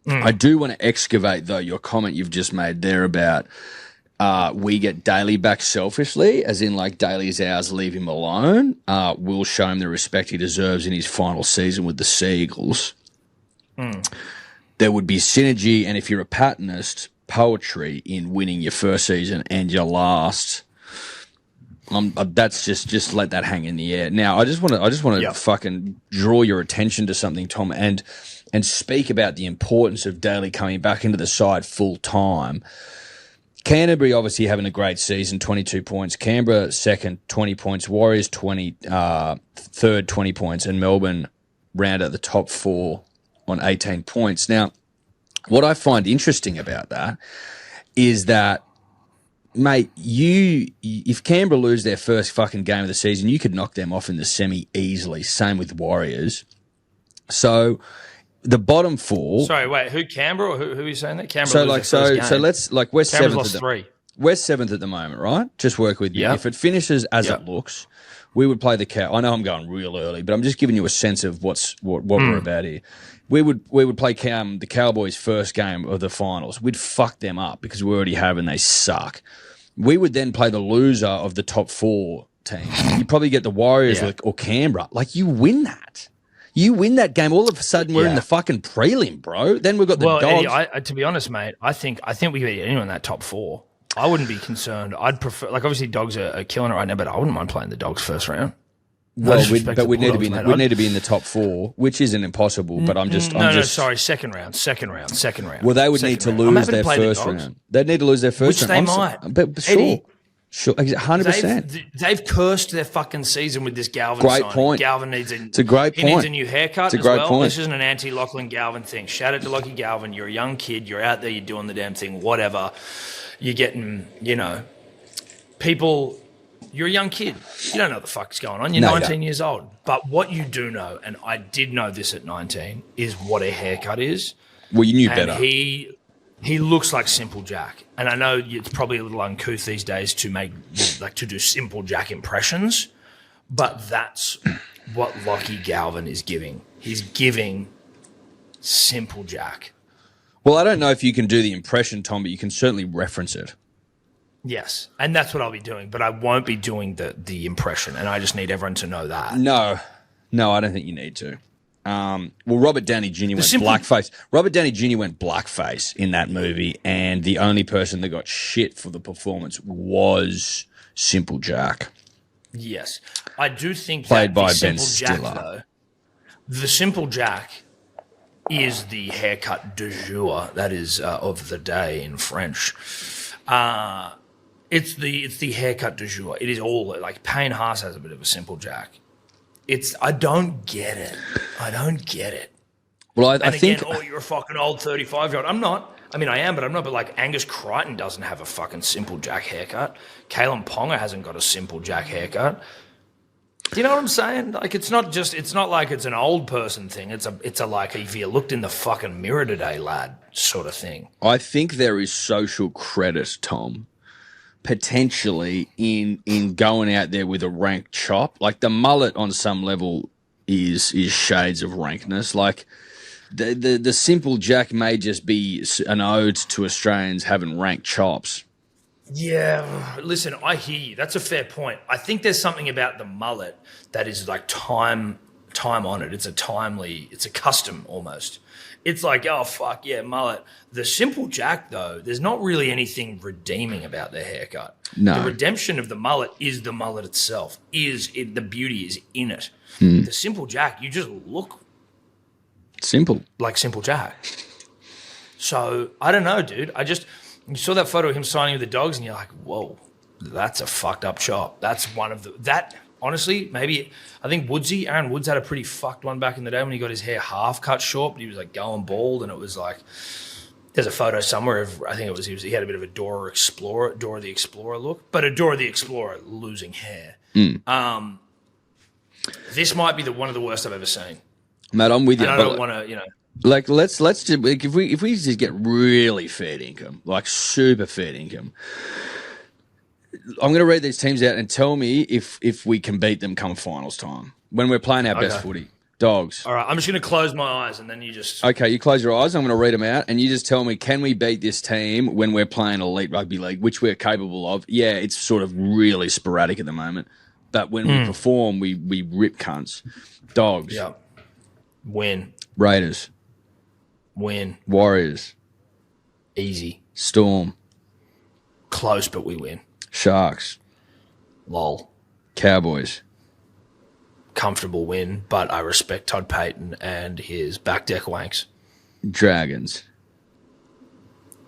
I do want to excavate, though, your comment you've just made there about we get Daly back selfishly, as in, like, Daly's ours, leave him alone. We'll show him the respect he deserves in his final season with the Sea Eagles. There would be synergy, and if you're a Pattonist, poetry in winning your first season and your last. That's just let that hang in the air. Now, I just want to fucking draw your attention to something, Tom, and speak about the importance of Daly coming back into the side full time. Canterbury obviously having a great season, 22 points. Canberra second, 20 points. Warriors third, 20 points, and Melbourne round out the top 4 on 18 points. Now, what I find interesting about that is that, mate, if Canberra lose their first fucking game of the season, you could knock them off in the semi easily. Same with Warriors. So the bottom 4. Sorry, wait, who Canberra or who are you saying that? Canberra. So let's we're seventh. Lost 3. We're 7th at the moment, right? Just work with me. Yep. If it finishes as it looks, we would play the Cow. I know I'm going real early, but I'm just giving you a sense of what we're about here. We would play the Cowboys' first game of the finals. We'd fuck them up because we already have and they suck. We would then play the loser of the top 4 teams. You probably get the Warriors or Canberra. Like, you win that. You win that game. All of a sudden, we're in the fucking prelim, bro. Then we've got the Dogs. Eddie, to be honest, mate, I think we could get anyone in that top 4. I wouldn't be concerned. I'd prefer, like, obviously Dogs are killing it right now, but I wouldn't mind playing the Dogs first round. Well, we'd need to be in the top 4, which isn't impossible. But sorry, second round. Well, they would need to lose their first round. They'd need to lose their first round. Which they might. But sure. Eddie, Sure, 100%. They've cursed their fucking season with this Galvin great signing. Point. Galvin needs it's a great point. He needs a new haircut it's a great as well. Point. This isn't an anti-Lachlan Galvin thing. Shout out to Lachlan Galvin. You're a young kid. You're out there. You're doing the damn thing. Whatever. You're getting, people. You're a young kid. You don't know what the fuck's going on. You're 19 years old. But what you do know, and I did know this at 19, is what a haircut is. Well, you knew better. He looks like Simple Jack, and I know it's probably a little uncouth these days to do Simple Jack impressions, but that's what Lockie Galvin is giving. He's giving Simple Jack. Well, I don't know if you can do the impression, Tom, but you can certainly reference it. Yes, and that's what I'll be doing, but I won't be doing the impression, and I just need everyone to know that. No, I don't think you need to. Well, Robert Downey Jr. went blackface. Robert Downey Jr. went blackface in that movie, and the only person that got shit for the performance was Simple Jack. Yes, I do think played by the Ben Simple Stiller. Jack, though, the Simple Jack is the haircut du jour, that is of the day in French. It's the haircut du jour. It is all like Payne Haas has a bit of a Simple Jack. I don't get it. Well, I think. Again, you're a fucking old 35-year-old. I'm not. I mean, I am, but I'm not. But like Angus Crichton doesn't have a fucking Simple Jack haircut. Kalen Ponga hasn't got a Simple Jack haircut. Do you know what I'm saying? Like, it's not like it's an old person thing. It's a like, if you looked in the fucking mirror today, lad, sort of thing. I think there is social credit, Tom, potentially in going out there with a rank chop. Like the mullet on some level is shades of rankness. Like the Simple Jack may just be an ode to Australians having rank chops. Yeah, listen, I hear you. That's a fair point. I think there's something about the mullet that is like time honored. It's a custom almost. It's like, oh, fuck, yeah, mullet. The Simple Jack, though, there's not really anything redeeming about their haircut. No. The redemption of the mullet is the mullet itself. The beauty is in it. The Simple Jack, you just look simple. Like Simple Jack. So, I don't know, dude. You saw that photo of him signing with the Dogs, and you're like, whoa, that's a fucked up chop. That's one of honestly, maybe, I think Aaron Woods had a pretty fucked one back in the day when he got his hair half cut short, but he was like going bald, and it was like, there's a photo somewhere of, I think it was, he had a bit of a Dora the Explorer look, but a Dora the Explorer losing hair. This might be one of the worst I've ever seen. Mate, I'm with you. And I don't want to, Like let's do, like, if we just get really fair income, like super fair income. I'm going to read these teams out and tell me if we can beat them come finals time when we're playing our best footy. Dogs. All right, I'm just going to close my eyes and then you just... Okay, you close your eyes. I'm going to read them out and you just tell me, can we beat this team when we're playing elite rugby league, which we're capable of? Yeah, it's sort of really sporadic at the moment. But when we perform, we rip cunts. Dogs. Yeah. Win. Raiders. Win. Warriors. Easy. Storm. Close, but we win. Sharks. Lol. Cowboys. Comfortable win, but I respect Todd Payton and his back deck wanks. Dragons.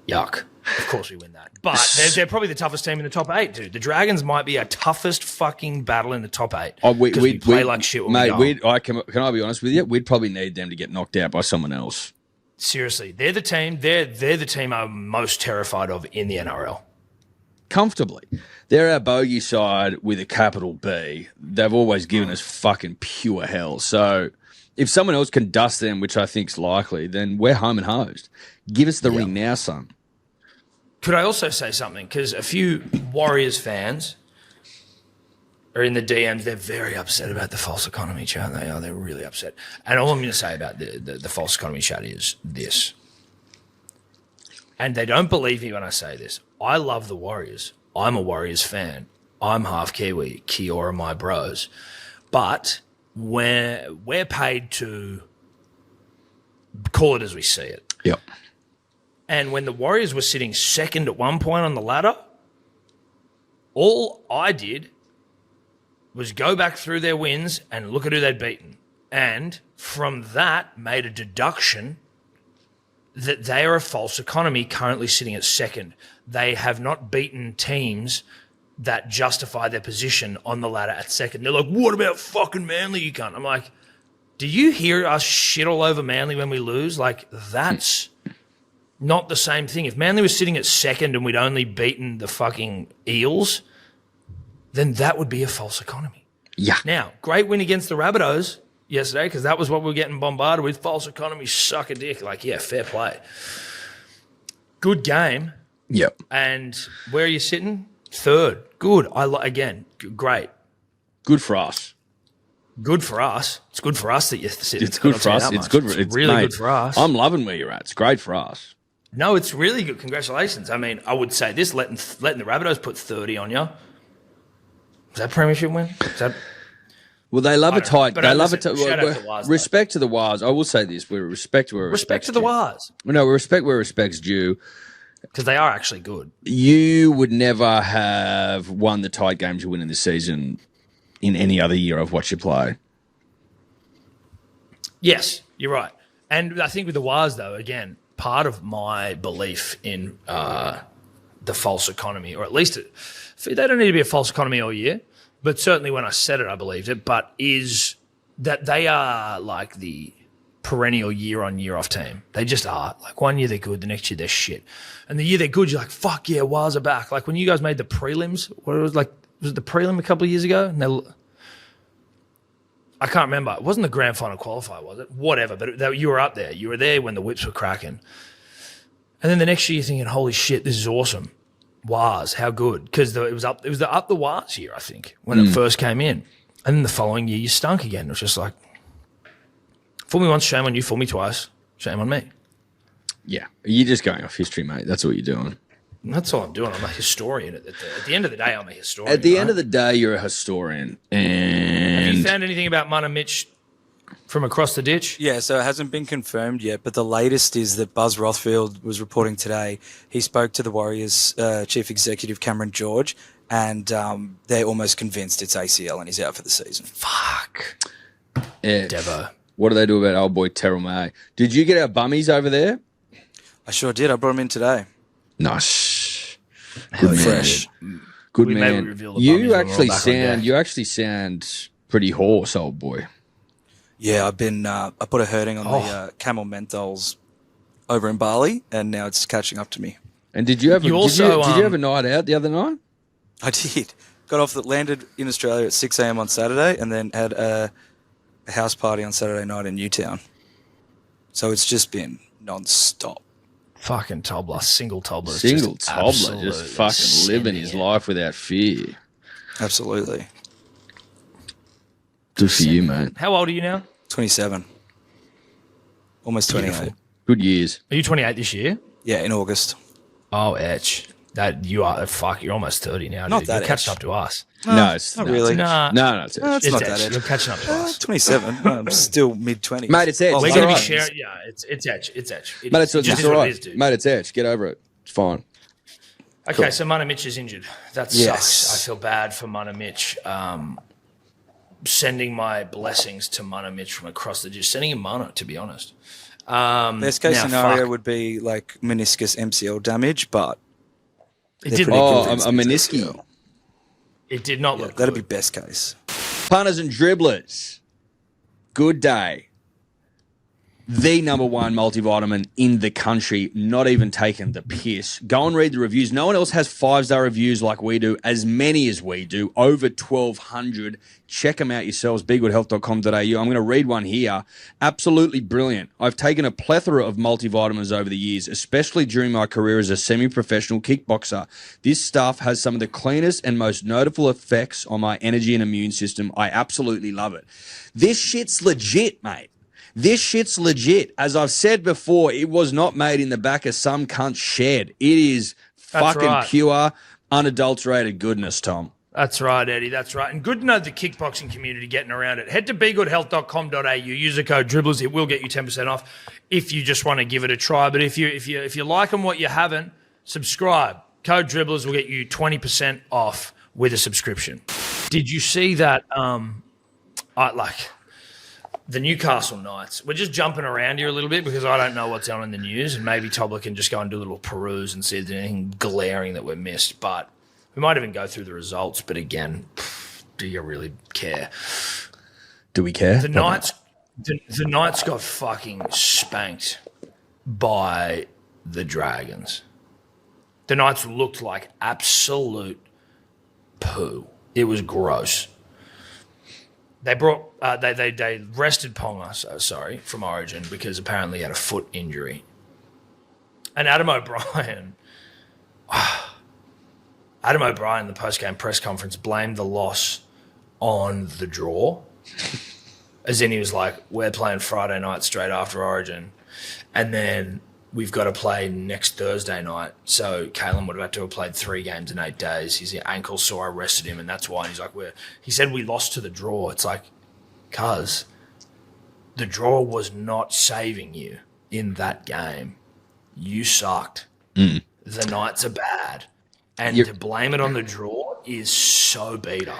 Yuck. Of course we win that. But they're probably the toughest team in the top 8, dude. The Dragons might be our toughest fucking battle in the top 8. Oh, we play like shit when mate, we go. Can I be honest with you? We'd probably need them to get knocked out by someone else. Seriously, they're the team. They're the team I'm most terrified of in the NRL. Comfortably. They're our bogey side with a capital B. They've always given us fucking pure hell. So if someone else can dust them, which I think's likely, then we're home and hosed. Give us the ring now, son. Could I also say something? Because a few Warriors fans are in the DMs. They're very upset about the false economy chat. They are. They're really upset. And all I'm going to say about the false economy chat is this. And they don't believe me when I say this. I love the Warriors. I'm a Warriors fan. I'm half Kiwi. Kia my bros. But we're paid to call it as we see it. Yep. And when the Warriors were sitting second at one point on the ladder, all I did was go back through their wins and look at who they'd beaten. And from that, made a deduction that they are a false economy currently sitting at second. They have not beaten teams that justify their position on the ladder at second. They're like, what about fucking Manly, you cunt? I'm like, do you hear us shit all over Manly when we lose? Like, that's not the same thing. If Manly was sitting at second and we'd only beaten the fucking Eels, then that would be a false economy. Yeah. Now, great win against the Rabbitohs yesterday, because that was what we were getting bombarded with. False economy, suck a dick. Like, yeah, fair play. Good game. Yep. And where are you sitting? Third. Good. Again, great. Good for us. Good for us. It's good for us that you're sitting. It's good for us. It's good. It's really mate, good for us. I'm loving where you're at. It's great for us. No, it's really good. Congratulations. I mean, I would say this, letting the Rabbitohs put 30 on you. Is that premiership win? Is that... Well, they love a tight. They love it. Shout out to Waz, respect to the Waz. I will say this: we respect where respect to the Waz. No, we respect where respect's due, because they are actually good. You would never have won the tight games you win in this season in any other year I've watched you play. Yes, you're right. And I think with the Waz, though, again, part of my belief in the false economy, or at least they don't need to be a false economy all year. But certainly when I said it, I believed it, but is that they are like the perennial year-on-year off team. They just are. Like, one year they're good, the next year they're shit. And the year they're good, you're like, fuck yeah, Waz are back. Like when you guys made the prelims, was it the prelim a couple of years ago? And I can't remember. It wasn't the grand final qualifier, was it? Whatever, but you were up there. You were there when the whips were cracking. And then the next year you're thinking, holy shit, this is awesome. Waz, how good? Because it was the Waz year, I think, when it first came in. And then the following year, you stunk again. It was just like, fool me once, shame on you. Fool me twice, shame on me. Yeah, you're just going off history, mate. That's what you're doing. And that's all I'm doing. I'm a historian. At the end of the day, I'm a historian. At the end of the day, you're a historian. And have you found anything about Munna Mitch from across the ditch? Yeah, so it hasn't been confirmed yet, but the latest is that Buzz Rothfield was reporting today. He spoke to the Warriors chief executive, Cameron George, and they're almost convinced it's ACL and he's out for the season. Fuck. Yeah. Devo. What do they do about old boy Terrell May? Did you get our bummies over there? I sure did. I brought him in today. Nice. Good fresh. Good We man. maybe reveal the bummies when You actually sound pretty hoarse, old boy. Yeah, I've been. I put a hurting on the Camel Menthols over in Bali, and now it's catching up to me. And did you have You did also, you have a night out the other night? I did. Got off. Landed in Australia at 6 a.m. on Saturday, and then had a house party on Saturday night in Newtown. So it's just been non-stop. Fucking Tobler, single Tobler. Single Tobler, just fucking living his life without fear. Absolutely. Good for you, mate. How old are you now? 27. Almost 28. Beautiful. Good years. Are you 28 this year? Yeah, in August. Oh, etch. That you are. Fuck, you're almost 30 now. Not dude. that You're catching etch. up to us. No, it's not really. Nah. No, it's It's It's not etch. that You're edge. catching up to us. 27. I'm still mid-20s. Mate, it's edge. Oh, We're It's going to be alright. sharing. Yeah, it's etch. It's etch. Mate, it's just all what right. it is, dude. Mate, it's edge. Get over it. It's fine. Okay, so Munna Mitch is injured. That Yes. sucks. I feel bad for Munna Mitch. Sending my blessings to Munna Mitch from across the ditch. Sending him Munna, to be honest. Best case now, scenario fuck. would be like meniscus MCL damage, but It they're did. pretty Oh, convinced a it's menisci. ACL. It did not Yeah, look. that'd be good. best case. Punters and dribblers. Good day. The number one multivitamin in the country, not even taking the piss. Go and read the reviews. No one else has 5-star reviews like we do, as many as we do, over 1,200. Check them out yourselves, begoodhealth.com.au. I'm going to read one here. Absolutely brilliant. I've taken a plethora of multivitamins over the years, especially during my career as a semi-professional kickboxer. This stuff has some of the cleanest and most notable effects on my energy and immune system. I absolutely love it. This shit's legit, mate. This shit's legit. As I've said before, it was not made in the back of some cunt's shed. It is fucking right. pure, unadulterated goodness, Tom. That's right, Eddie. That's right. And good to know the kickboxing community getting around it. Head to begoodhealth.com.au. Use the code Dribblers. It will get you 10% off if you just want to give it a try. But if you like them, what you haven't, subscribe. Code Dribblers will get you 20% off with a subscription. Did you see that? The Newcastle Knights. We're just jumping around here a little bit because I don't know what's on in the news, and maybe Tobler can just go and do a little peruse and see if there's anything glaring that we're missed. But we might even go through the results. But again, do you really care? Do we care? The Knights got fucking spanked by the Dragons. The Knights looked like absolute poo. It was gross. They brought they rested Ponga, from Origin because apparently he had a foot injury. And Adam O'Brien, the post-game press conference, blamed the loss on the draw. As in he was like, we're playing Friday night straight after Origin. And then we've got to play next Thursday night. So Kalen would have had to have played 3 games in 8 days. His ankle sore arrested him, and that's why. And he's like, he said we lost to the draw. It's like, cuz the draw was not saving you in that game. You sucked. The Knights are bad. And to blame it on the draw is so beta.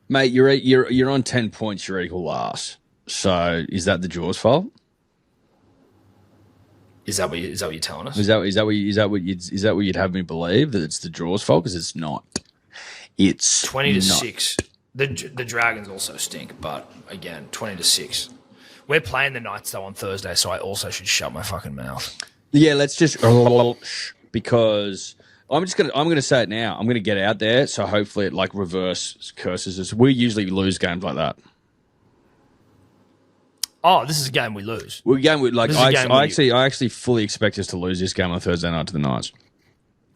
Mate, you're on 10 points, you're equal last. So is that the draw's fault? Is that what you're telling us? Is that what you'd have me believe, that it's the draw's fault? Because it's not. It's 20-6. The Dragons also stink, but again, 20-6. We're playing the Knights though on Thursday, so I also should shut my fucking mouth. Yeah, let's just because I'm gonna say it now. I'm gonna get out there, so hopefully it like reverse curses us. We usually lose games like that. Oh, this is a game we lose. I actually fully expect us to lose this game on Thursday night to the Knights.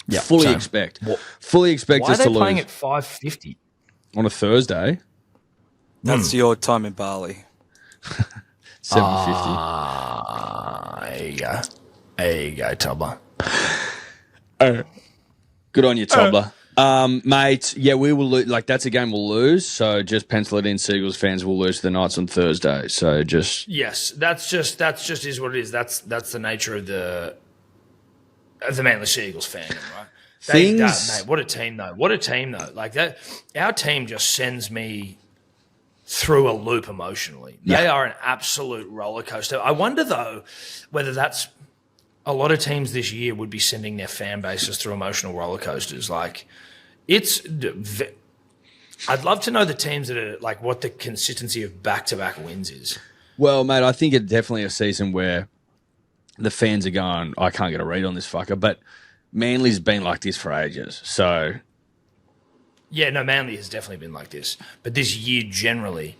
Yeah, fully expect us to lose. Why are they playing at 5:50 on a Thursday? That's your time in Bali. 7:50. There you go, Tobler. Good on you, Tobler. Mate, yeah, we will lose. Like, that's a game we'll lose. So just pencil it in. Seagulls fans will lose to the Knights on Thursday. So just that's just is what it is. That's the nature of the Manly Seagulls fandom, right? Mate, what a team though. Like that, our team just sends me through a loop emotionally. They are an absolute roller coaster. I wonder though whether that's a lot of teams this year would be sending their fan bases through emotional roller coasters. Like, I'd love to know the teams that are like what the consistency of back-to-back wins is. Well, mate, I think it's definitely a season where the fans are going, I can't get a read on this fucker. But Manly's been like this for ages. So, yeah, no, Manly has definitely been like this. But this year generally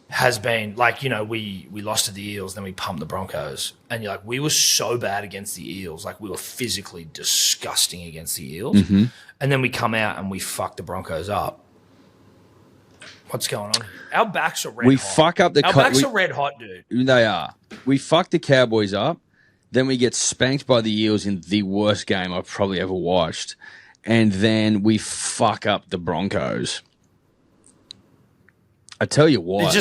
has been like, you know, we lost to the Eels, then we pumped the Broncos. And you're like, we were so bad against the Eels. Like, we were physically disgusting against the Eels. Mm-hmm. And then we come out and we fuck the Broncos up. What's going on? Our backs are red hot. Our backs are red hot, dude. They are. We fuck the Cowboys up. Then we get spanked by the Eels in the worst game I've probably ever watched. And then we fuck up the Broncos. I tell you what,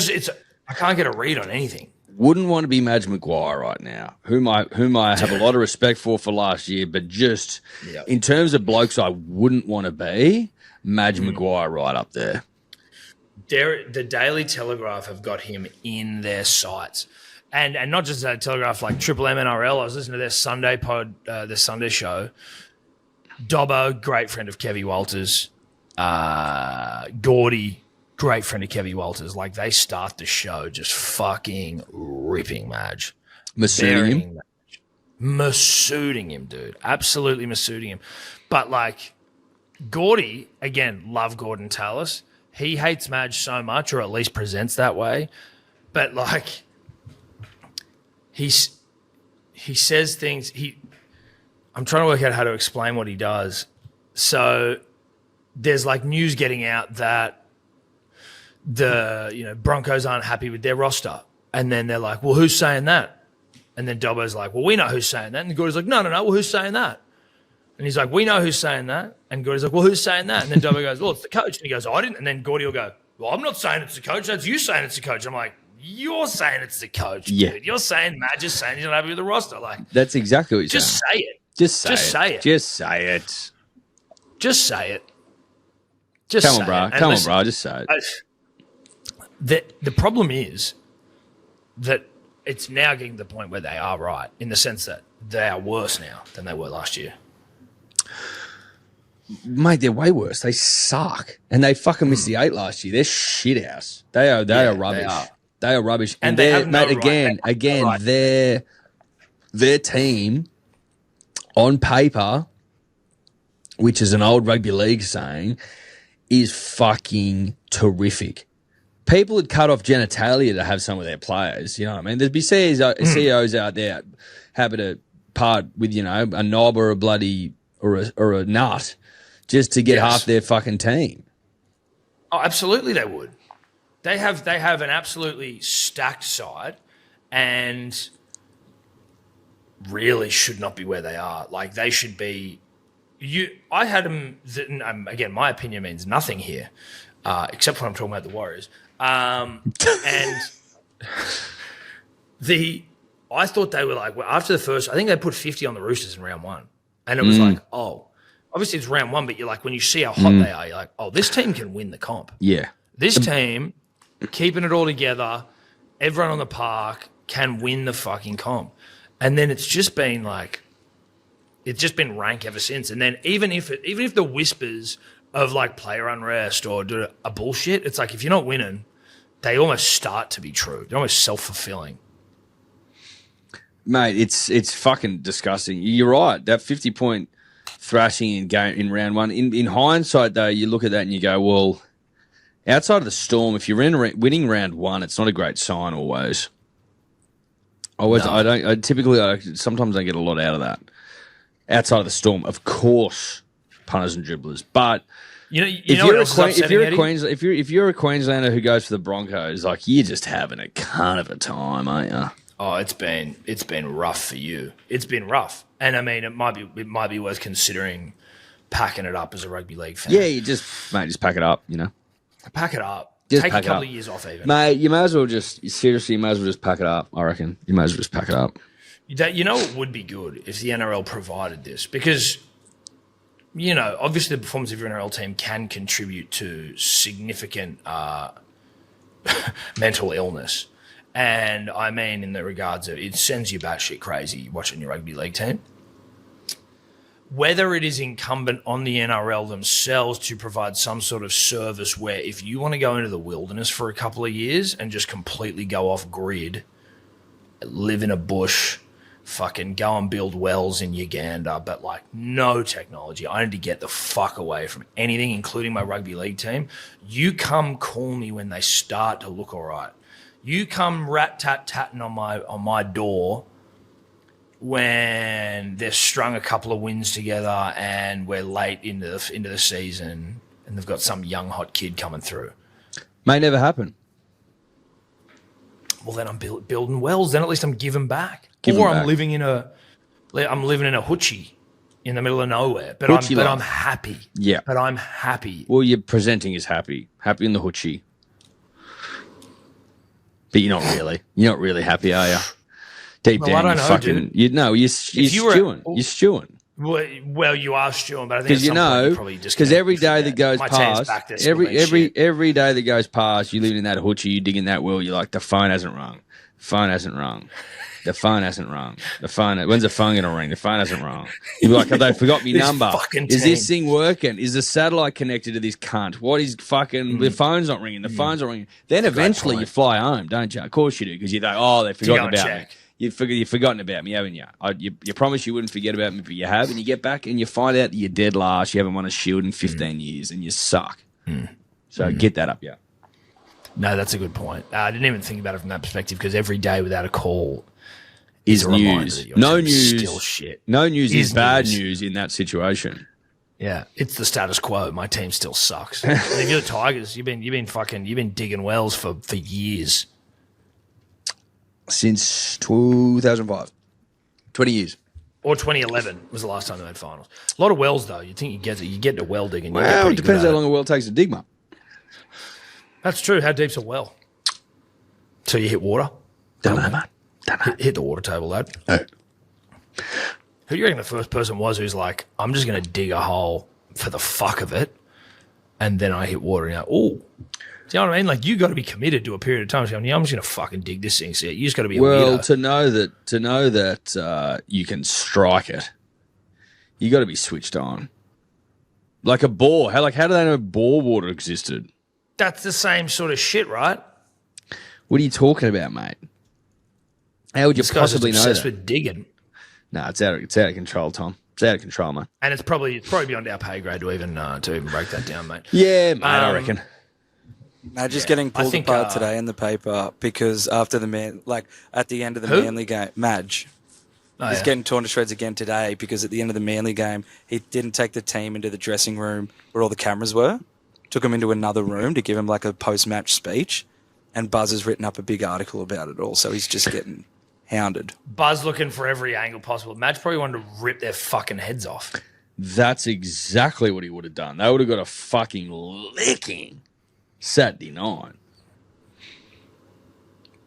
I can't get a read on anything. Wouldn't want to be Madge Maguire right now, whom I have a lot of respect for last year, but just in terms of blokes I wouldn't want to be, Madge Maguire right up there. The Daily Telegraph have got him in their sights. And not just the Telegraph, like Triple M NRL. I was listening to their Sunday pod, their Sunday show. Dobbo, great friend of Kevy Walters. Gordy, great friend of Kevy Walters. Like, they start the show just fucking ripping Madge. Masuding him, dude. Absolutely masuding him. But, like, Gordy, again, love Gordon Tallis. He hates Madge so much, or at least presents that way. But, like, he says things. I'm trying to work out how to explain what he does. So there's, like, news getting out that the Broncos aren't happy with their roster. And then they're like, well, who's saying that? And then Dobbo's like, well, we know who's saying that. And Gordy's like, no. Well, who's saying that? And he's like, we know who's saying that. And Gordy's like, well, who's saying that? And then Dobbo goes, well, it's the coach. And he goes, I didn't. And then Gordy will go, well, I'm not saying it's the coach. That's you saying it's the coach. I'm like, you're saying it's the coach, dude. You're saying Madge is saying he's not happy with the roster. Like, that's exactly what you're saying. Just say it. Just say it. Come on, bro. Just say it. The problem is that it's now getting to the point where they are right, in the sense that they are worse now than they were last year. Mate, they're way worse. They suck. And they fucking missed the 8 last year. They're shit house. They are rubbish. They are rubbish. And they're, mate, their team on paper, which is an old rugby league saying, is fucking terrific. People would cut off genitalia to have some of their players. You know what I mean? There'd be CEOs out there happy to part with, a knob or a bloody or a nut just to get half their fucking team. Oh, absolutely they would. They have an absolutely stacked side, and really should not be where they are. Like they should be. I had them. Again, my opinion means nothing here, except when I'm talking about the Warriors. And I thought they were like after the first. I think they put 50 on the Roosters in round 1, and it was like, oh, obviously it's round 1, but you're like when you see how hot they are, you're like, oh, this team can win the comp. Yeah, this team keeping it all together, everyone on the park can win the fucking comp. And then it's just been like, it's just been rank ever since. And then even if the whispers of like player unrest or a bullshit, it's like if you're not winning, they almost start to be true. They're almost self-fulfilling. Mate, it's fucking disgusting. You're right. That 50-point thrashing in round 1. In hindsight, though, you look at that and you go, well, outside of the Storm, if you're winning round 1, it's not a great sign always. Sometimes I get a lot out of that. Outside of the Storm, of course, punters and dribblers. But if you're a Queenslander who goes for the Broncos, like you're just having a cunt of a time, aren't you? Oh, it's been rough for you. It's been rough, and I mean, it might be worth considering packing it up as a rugby league fan. Yeah, you just pack it up. Pack it up. Just take a couple of years off, even. Mate, you may as well just pack it up. I reckon you may as well just pack it up. You know, it would be good if the NRL provided this because, obviously the performance of your NRL team can contribute to significant mental illness. And I mean, in the regards of it sends you batshit crazy watching your rugby league team. Whether it is incumbent on the NRL themselves to provide some sort of service where if you want to go into the wilderness for a couple of years and just completely go off grid, live in a bush, fucking go and build wells in Uganda, but like no technology. I need to get the fuck away from anything, including my rugby league team. You come call me when they start to look all right. You come rat-tat-tatting on my door when they've strung a couple of wins together and we're late into the season and they've got some young hot kid coming through. May never happen. Well, then I'm building wells. Then at least I'm giving back. I'm living in a hoochie in the middle of nowhere. But I'm happy. Yeah. But I'm happy. Well, you're presenting as happy. Happy in the hoochie. But you're not really. You're not really happy, are you? Deep down, I don't know, dude. You're stewing. You're stewing. Well, you are stewing, but I think because every day that goes past, every day that goes past, you live in that hoochie, you dig in that well, you're like, the phone hasn't rung. The phone hasn't rung. The phone hasn't rung. When's the phone going to ring? The phone hasn't rung. You're like, have they forgot my number? Is this thing working? Is the satellite connected to this cunt? What is fucking, the phone's not ringing. The phone's not ringing. Then eventually you fly home, don't you? Of course you do, because you think, oh, they've forgotten about me. You've forgotten about me, haven't you? You promised you wouldn't forget about me, but you have, and you get back and you find out that you're dead last. You haven't won a shield in 15 years, and you suck. So get that up, yeah. No, that's a good point. I didn't even think about it from that perspective because every day without a call is news. No news. Still shit. No news is bad news in that situation. Yeah, it's the status quo. My team still sucks. If you're the Tigers, you've been digging wells for years. Since 2005. 20 years. Or 2011 was the last time they made finals. A lot of wells, though. You think you get to well digging. Well, it depends how long a well takes to dig, mate. That's true. How deep's a well? So you hit water? Don't know, mate. Hit the water table, lad. Oh. Who do you reckon the first person was who's like, I'm just going to dig a hole for the fuck of it, and then I hit water and you're like, ooh. Do you know what I mean? Like, you got to be committed to a period of time. So, I'm just going to fucking dig this thing. So you just got to be a weirdo. To know that you can strike it, you got to be switched on. Like a bore. How do they know bore water existed? That's the same sort of shit, right? What are you talking about, mate? How would you possibly know that? Obsessed with digging. No, it's out of control, Tom. It's out of control, mate. And it's probably beyond our pay grade to even break that down, mate. Yeah, mate, I reckon. Madge is getting pulled apart today in the paper because after at the end of the Manly game, Madge is getting torn to shreds again today because at the end of the Manly game, he didn't take the team into the dressing room where all the cameras were, took him into another room to give him like a post-match speech, and Buzz has written up a big article about it all, so he's just getting hounded. Buzz looking for every angle possible. Madge probably wanted to rip their fucking heads off. That's exactly what he would have done. They would have got a fucking licking Saturday night.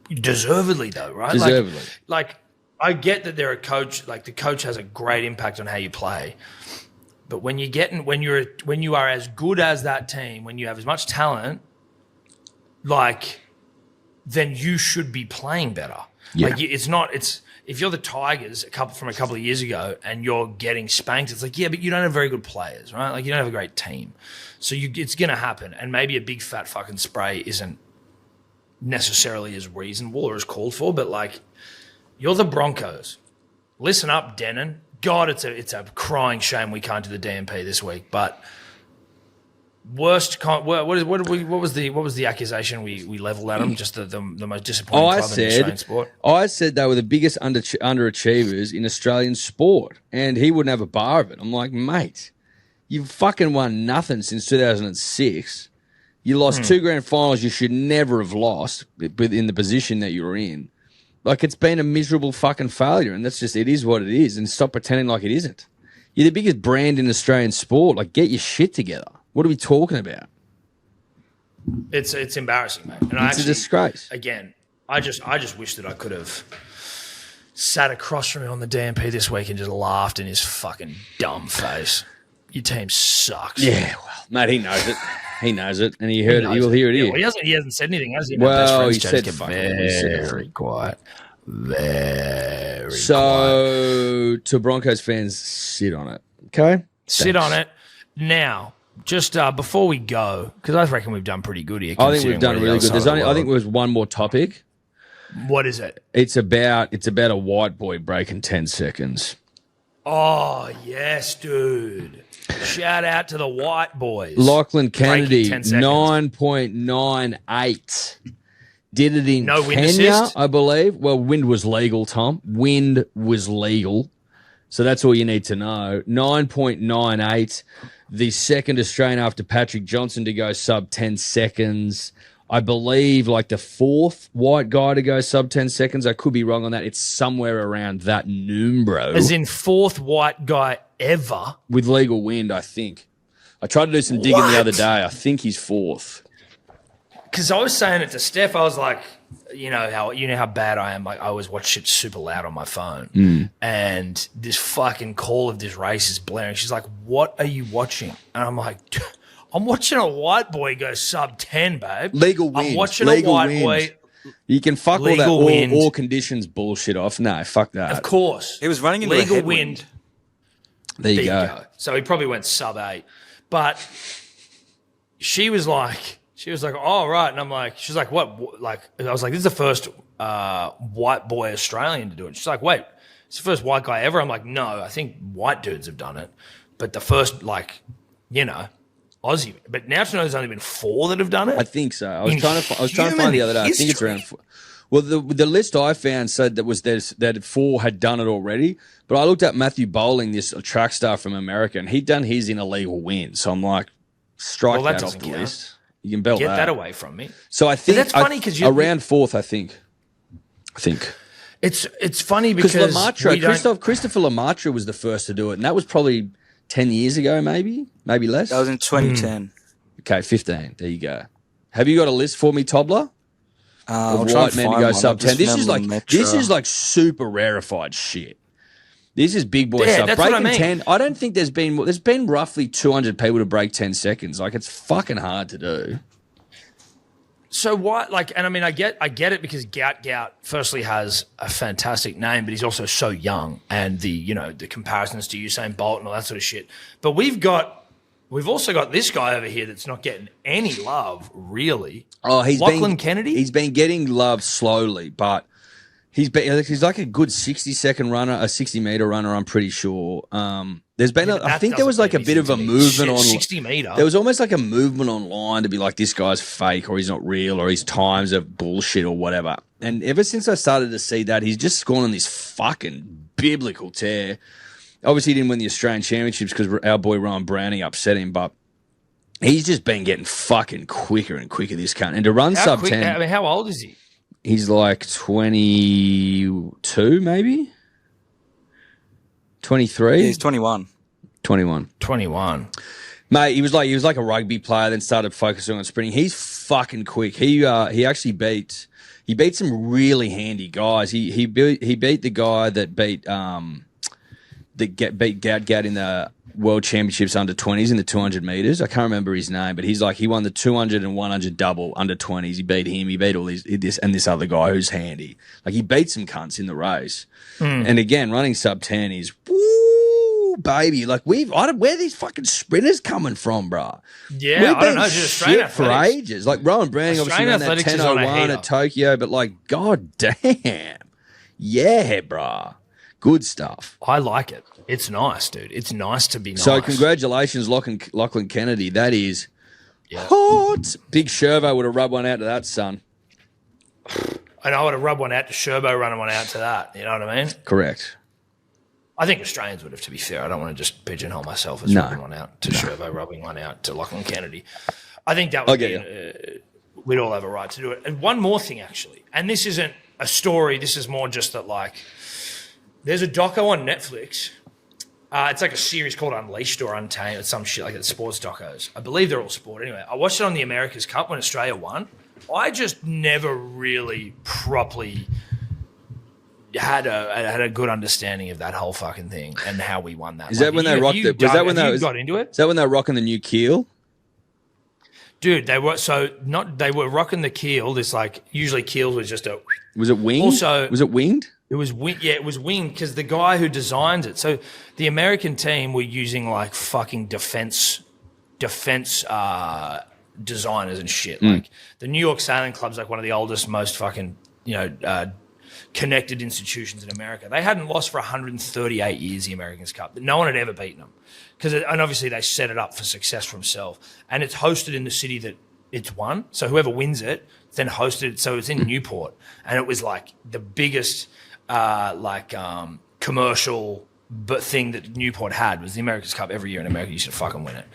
Deservedly, though, right? Deservedly. Like I get that they're a coach. Like the coach has a great impact on how you play. But when you are as good as that team, when you have as much talent, like, then you should be playing better. Yeah. Like it's if you're the Tigers from a couple of years ago and you're getting spanked, it's like, yeah, but you don't have very good players, right? Like you don't have a great team. So it's gonna happen. And maybe a big fat fucking spray isn't necessarily as reasonable or as called for, but like you're the Broncos. Listen up, Denon. God, it's a crying shame we can't do the DMP this week. But what was the accusation we leveled at them? Just the most disappointing club in Australian sport. I said they were the biggest underachievers in Australian sport, and he wouldn't have a bar of it. I'm like, mate, you've fucking won nothing since 2006. You lost 2 grand finals you should never have lost in the position that you're in. Like, it's been a miserable fucking failure, and that's just, it is what it is, and stop pretending like it isn't. You're the biggest brand in Australian sport. Like, get your shit together. What are we talking about? It's embarrassing, mate. And it's a disgrace. Again, I just wish that I could have sat across from him on the DMP this week and just laughed in his fucking dumb face. Your team sucks. Yeah, well, mate, he knows it. He knows it, and he heard it. He will hear it here. Well, he hasn't said anything, has he? Well, he said very quiet. Very quiet. So, to Broncos fans, sit on it, okay? Sit on it. Now, just before we go, because I reckon we've done pretty good here. I think we've done really good. I think there's one more topic. What is it? It's about a white boy breaking 10 seconds. Oh, yes, dude. Shout out to the white boys. Lachlan Kennedy, 9.98. Did it in Kenya, I believe. Well, wind was legal, Tom. Wind was legal. So that's all you need to know. 9.98. The second Australian after Patrick Johnson to go sub 10 seconds. I believe like the fourth white guy to go sub 10 seconds. I could be wrong on that. It's somewhere around that numero. As in fourth white guy ever? With legal wind, I think. I tried to do some digging the other day. I think he's fourth. Because I was saying it to Steph. I was like, you know how bad I am. Like I always watch shit super loud on my phone. And this fucking call of this race is blaring. She's like, what are you watching? And I'm like, I'm watching a white boy go sub 10, babe. Legal wind. I'm watching a white boy. You can fuck all that all conditions bullshit off. No, fuck that. Of course. He was running into legal a headwind. wind. There you go. So he probably went sub 8. But she was like, oh, right. And I'm like, she's like, what? Like, I was like, this is the first white boy Australian to do it. She's like, wait, it's the first white guy ever? I'm like, no, I think white dudes have done it. But the first, like, Aussie. But now to know there's only been 4 that have done it. I think so. I was trying to find the other day. I think it's around 4. Well, the list I found said that 4 had done it already. But I looked at Matthew Bowling, this track star from America, and he'd done his in a legal win. So I'm like, strike that off the list. You can belt Get that away from me. So I think that's funny because around 4th. I think it's funny because Christopher Lemaitre was the first to do it, and that was probably 10 years ago, maybe less. That was in 2010. Okay, 15. There you go. Have you got a list for me, Tobler? Of white men to go sub 10. This is like super rarefied shit. This is big boy stuff. That's Breaking what I mean. 10. I don't think there's been roughly 200 people to break 10 seconds. Like, it's fucking hard to do. So why? Like, and I mean, I get it because Gout firstly has a fantastic name, but he's also so young, and the comparisons to Usain Bolt and all that sort of shit. But we've also got this guy over here that's not getting any love, really. Oh, Lachlan Kennedy. He's been getting love slowly, but he's like a good 60-second runner, a 60-meter runner. I'm pretty sure. There's been, I think there was like a bit of a movement on 60 meter. There was almost like a movement online to be like, this guy's fake, or he's not real, or his times are bullshit, or whatever. And ever since I started to see that, he's just gone on this fucking biblical tear. Obviously, he didn't win the Australian Championships because our boy Ryan Browning upset him, but he's just been getting fucking quicker and quicker, this cunt. And to run sub 10. I mean, how old is he? He's like 22, maybe 23. Yeah, he's 21. 21. 21. Mate, he was like a rugby player, then started focusing on sprinting. He's fucking quick. He actually beat some really handy guys. He beat the guy that beat Gad in the World Championships under 20s in the 200 meters. I can't remember his name, but he won the 200 and 100 double under 20s. He beat him. He beat all this other guy who's handy. Like, he beat some cunts in the race. And again, running sub 10 is woo, baby. Like, where are these fucking sprinters coming from, bro? Yeah, I don't know. Just Australian for ages. Like, Rowan Browning obviously ran that 10:01 at Tokyo, but like, god damn, yeah, bro, good stuff. I like it. It's nice, dude. It's nice to be nice. So congratulations, Lachlan Kennedy. That is hot. Big Shervo would have rubbed one out to that, son. And I would have rubbed one out to Sherbo, running one out to that. You know what I mean? Correct. I think Australians would have, to be fair. I don't want to just pigeonhole myself as rubbing one out to Sherbo, rubbing one out to Lachlan Kennedy. I think that would be we'd all have a right to do it. And one more thing, actually, and this isn't a story. This is more just that, like, there's a doco on Netflix. It's like a series called Unleashed or Untamed or some shit like that, sports docos. I believe they're all sport. Anyway, I watched it on the America's Cup when Australia won. I just never really properly had a good understanding of that whole fucking thing and how we won that. Is that when they rocked it? Was that when they got into it? Is that when they were rocking the new keel? Dude, they were rocking the keel. This, like, usually keels was just a. Was it winged? Also, was it winged? It was it was winged because the guy who designed it. So the American team were using like fucking defense designers and shit. Like, the New York Sailing Club's like one of the oldest, most fucking connected institutions in America. They hadn't lost for 138 years, the America's Cup, but no one had ever beaten them. And obviously they set it up for success for themselves. And it's hosted in the city that it's won. So whoever wins it then hosted it. So it's in Newport. And it was like the biggest commercial thing that Newport had was the America's Cup. Every year in America, you should fucking win it.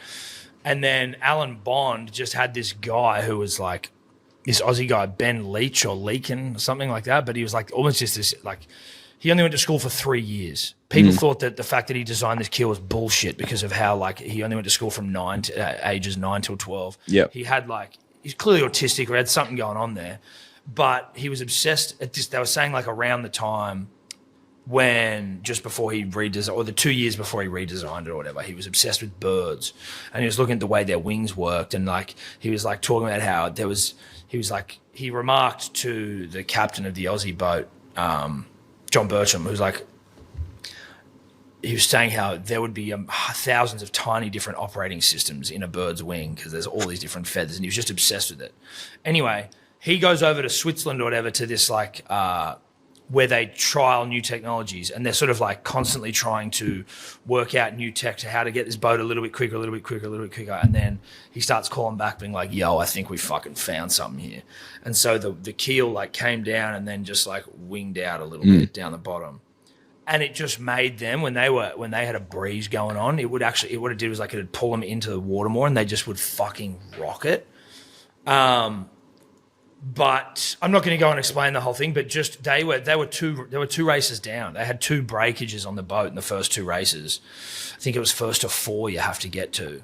And then Alan Bond just had this guy who was like this Aussie guy, Ben Leach or Leakin, something like that. But he was like almost just this, like, he only went to school for 3 years. People thought that the fact that he designed this keel was bullshit because of how, like, he only went to school from ages 9 till 12. Yeah. He had, like, he's clearly autistic or had something going on there. But he was obsessed at this. They were saying, like, around the time when just before he redesigned, or the 2 years before he redesigned it or whatever, he was obsessed with birds. And he was looking at the way their wings worked. And, like, he was, like, talking about how he remarked to the captain of the Aussie boat, John Bircham, who's like, he was saying how there would be thousands of tiny different operating systems in a bird's wing because there's all these different feathers, and he was just obsessed with it. Anyway, he goes over to Switzerland or whatever to this, like, where they trial new technologies, and they're sort of like constantly trying to work out new tech to how to get this boat a little bit quicker, a little bit quicker, a little bit quicker. And then he starts calling back being like, yo, I think we fucking found something here. And so the keel, like, came down and then just, like, winged out a little bit down the bottom. And it just made them, when they had a breeze going on, what it did was, like, it'd pull them into the water more and they just would fucking rock it. But I'm not going to go and explain the whole thing, but just they were two races down. They had 2 breakages on the boat in the first 2 races. I think it was first to 4 you have to get to.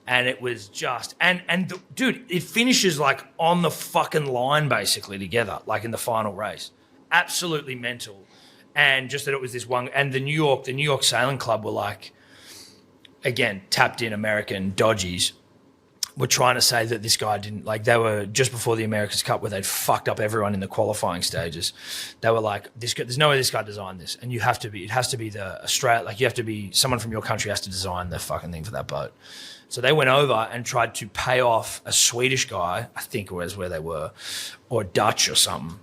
And it was just dude, it finishes, like, on the fucking line basically together, like, in the final race. Absolutely mental. And just that it was this one, and the New York Sailing Club were, like, again, tapped in American dodgies, were trying to say that this guy didn't, like, they were just before the America's Cup where they'd fucked up everyone in the qualifying stages. They were like, this guy, there's no way this guy designed this. And it has to be the Australia, like, you have to be, someone from your country has to design the fucking thing for that boat. So they went over and tried to pay off a Swedish guy, I think it was where they were, or Dutch or something.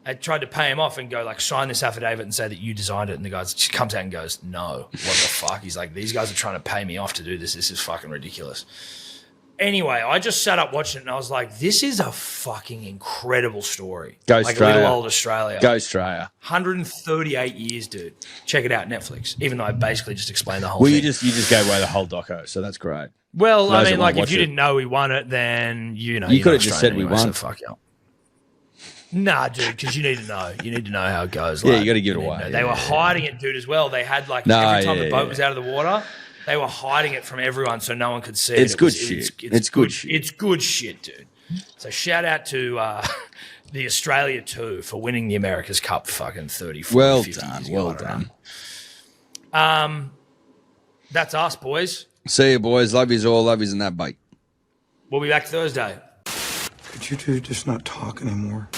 I tried to pay him off and go, like, sign this affidavit and say that you designed it. And the guy just comes out and goes, no, what the fuck? He's like, these guys are trying to pay me off to do this. This is fucking ridiculous. Anyway, I just sat up watching it and I was like, this is a fucking incredible story. Go like Australia. Little old Australia. Go Australia. 138 years, dude. Check it out, Netflix. Even though I basically just explained the whole thing. You just gave away the whole doco, so that's great. Well, I mean, like, if you didn't know we won it, then, you know. You could have just said we won. So fuck you. Nah, dude, because you need to know. You need to know how it goes. Yeah, like, you got to give it need to away. know. They were hiding it, dude, as well. They had like every time the boat was out of the water, they were hiding it from everyone so no one could see it. It's good shit. It's good shit. It's good shit, dude. So shout out to the Australia 2 for winning the America's Cup fucking 30, 40, Well 50 done. years ago, Well I don't done. know. That's us, boys. See you, boys. Love yous all. Love yous in that bite. We'll be back Thursday. Could you two just not talk anymore?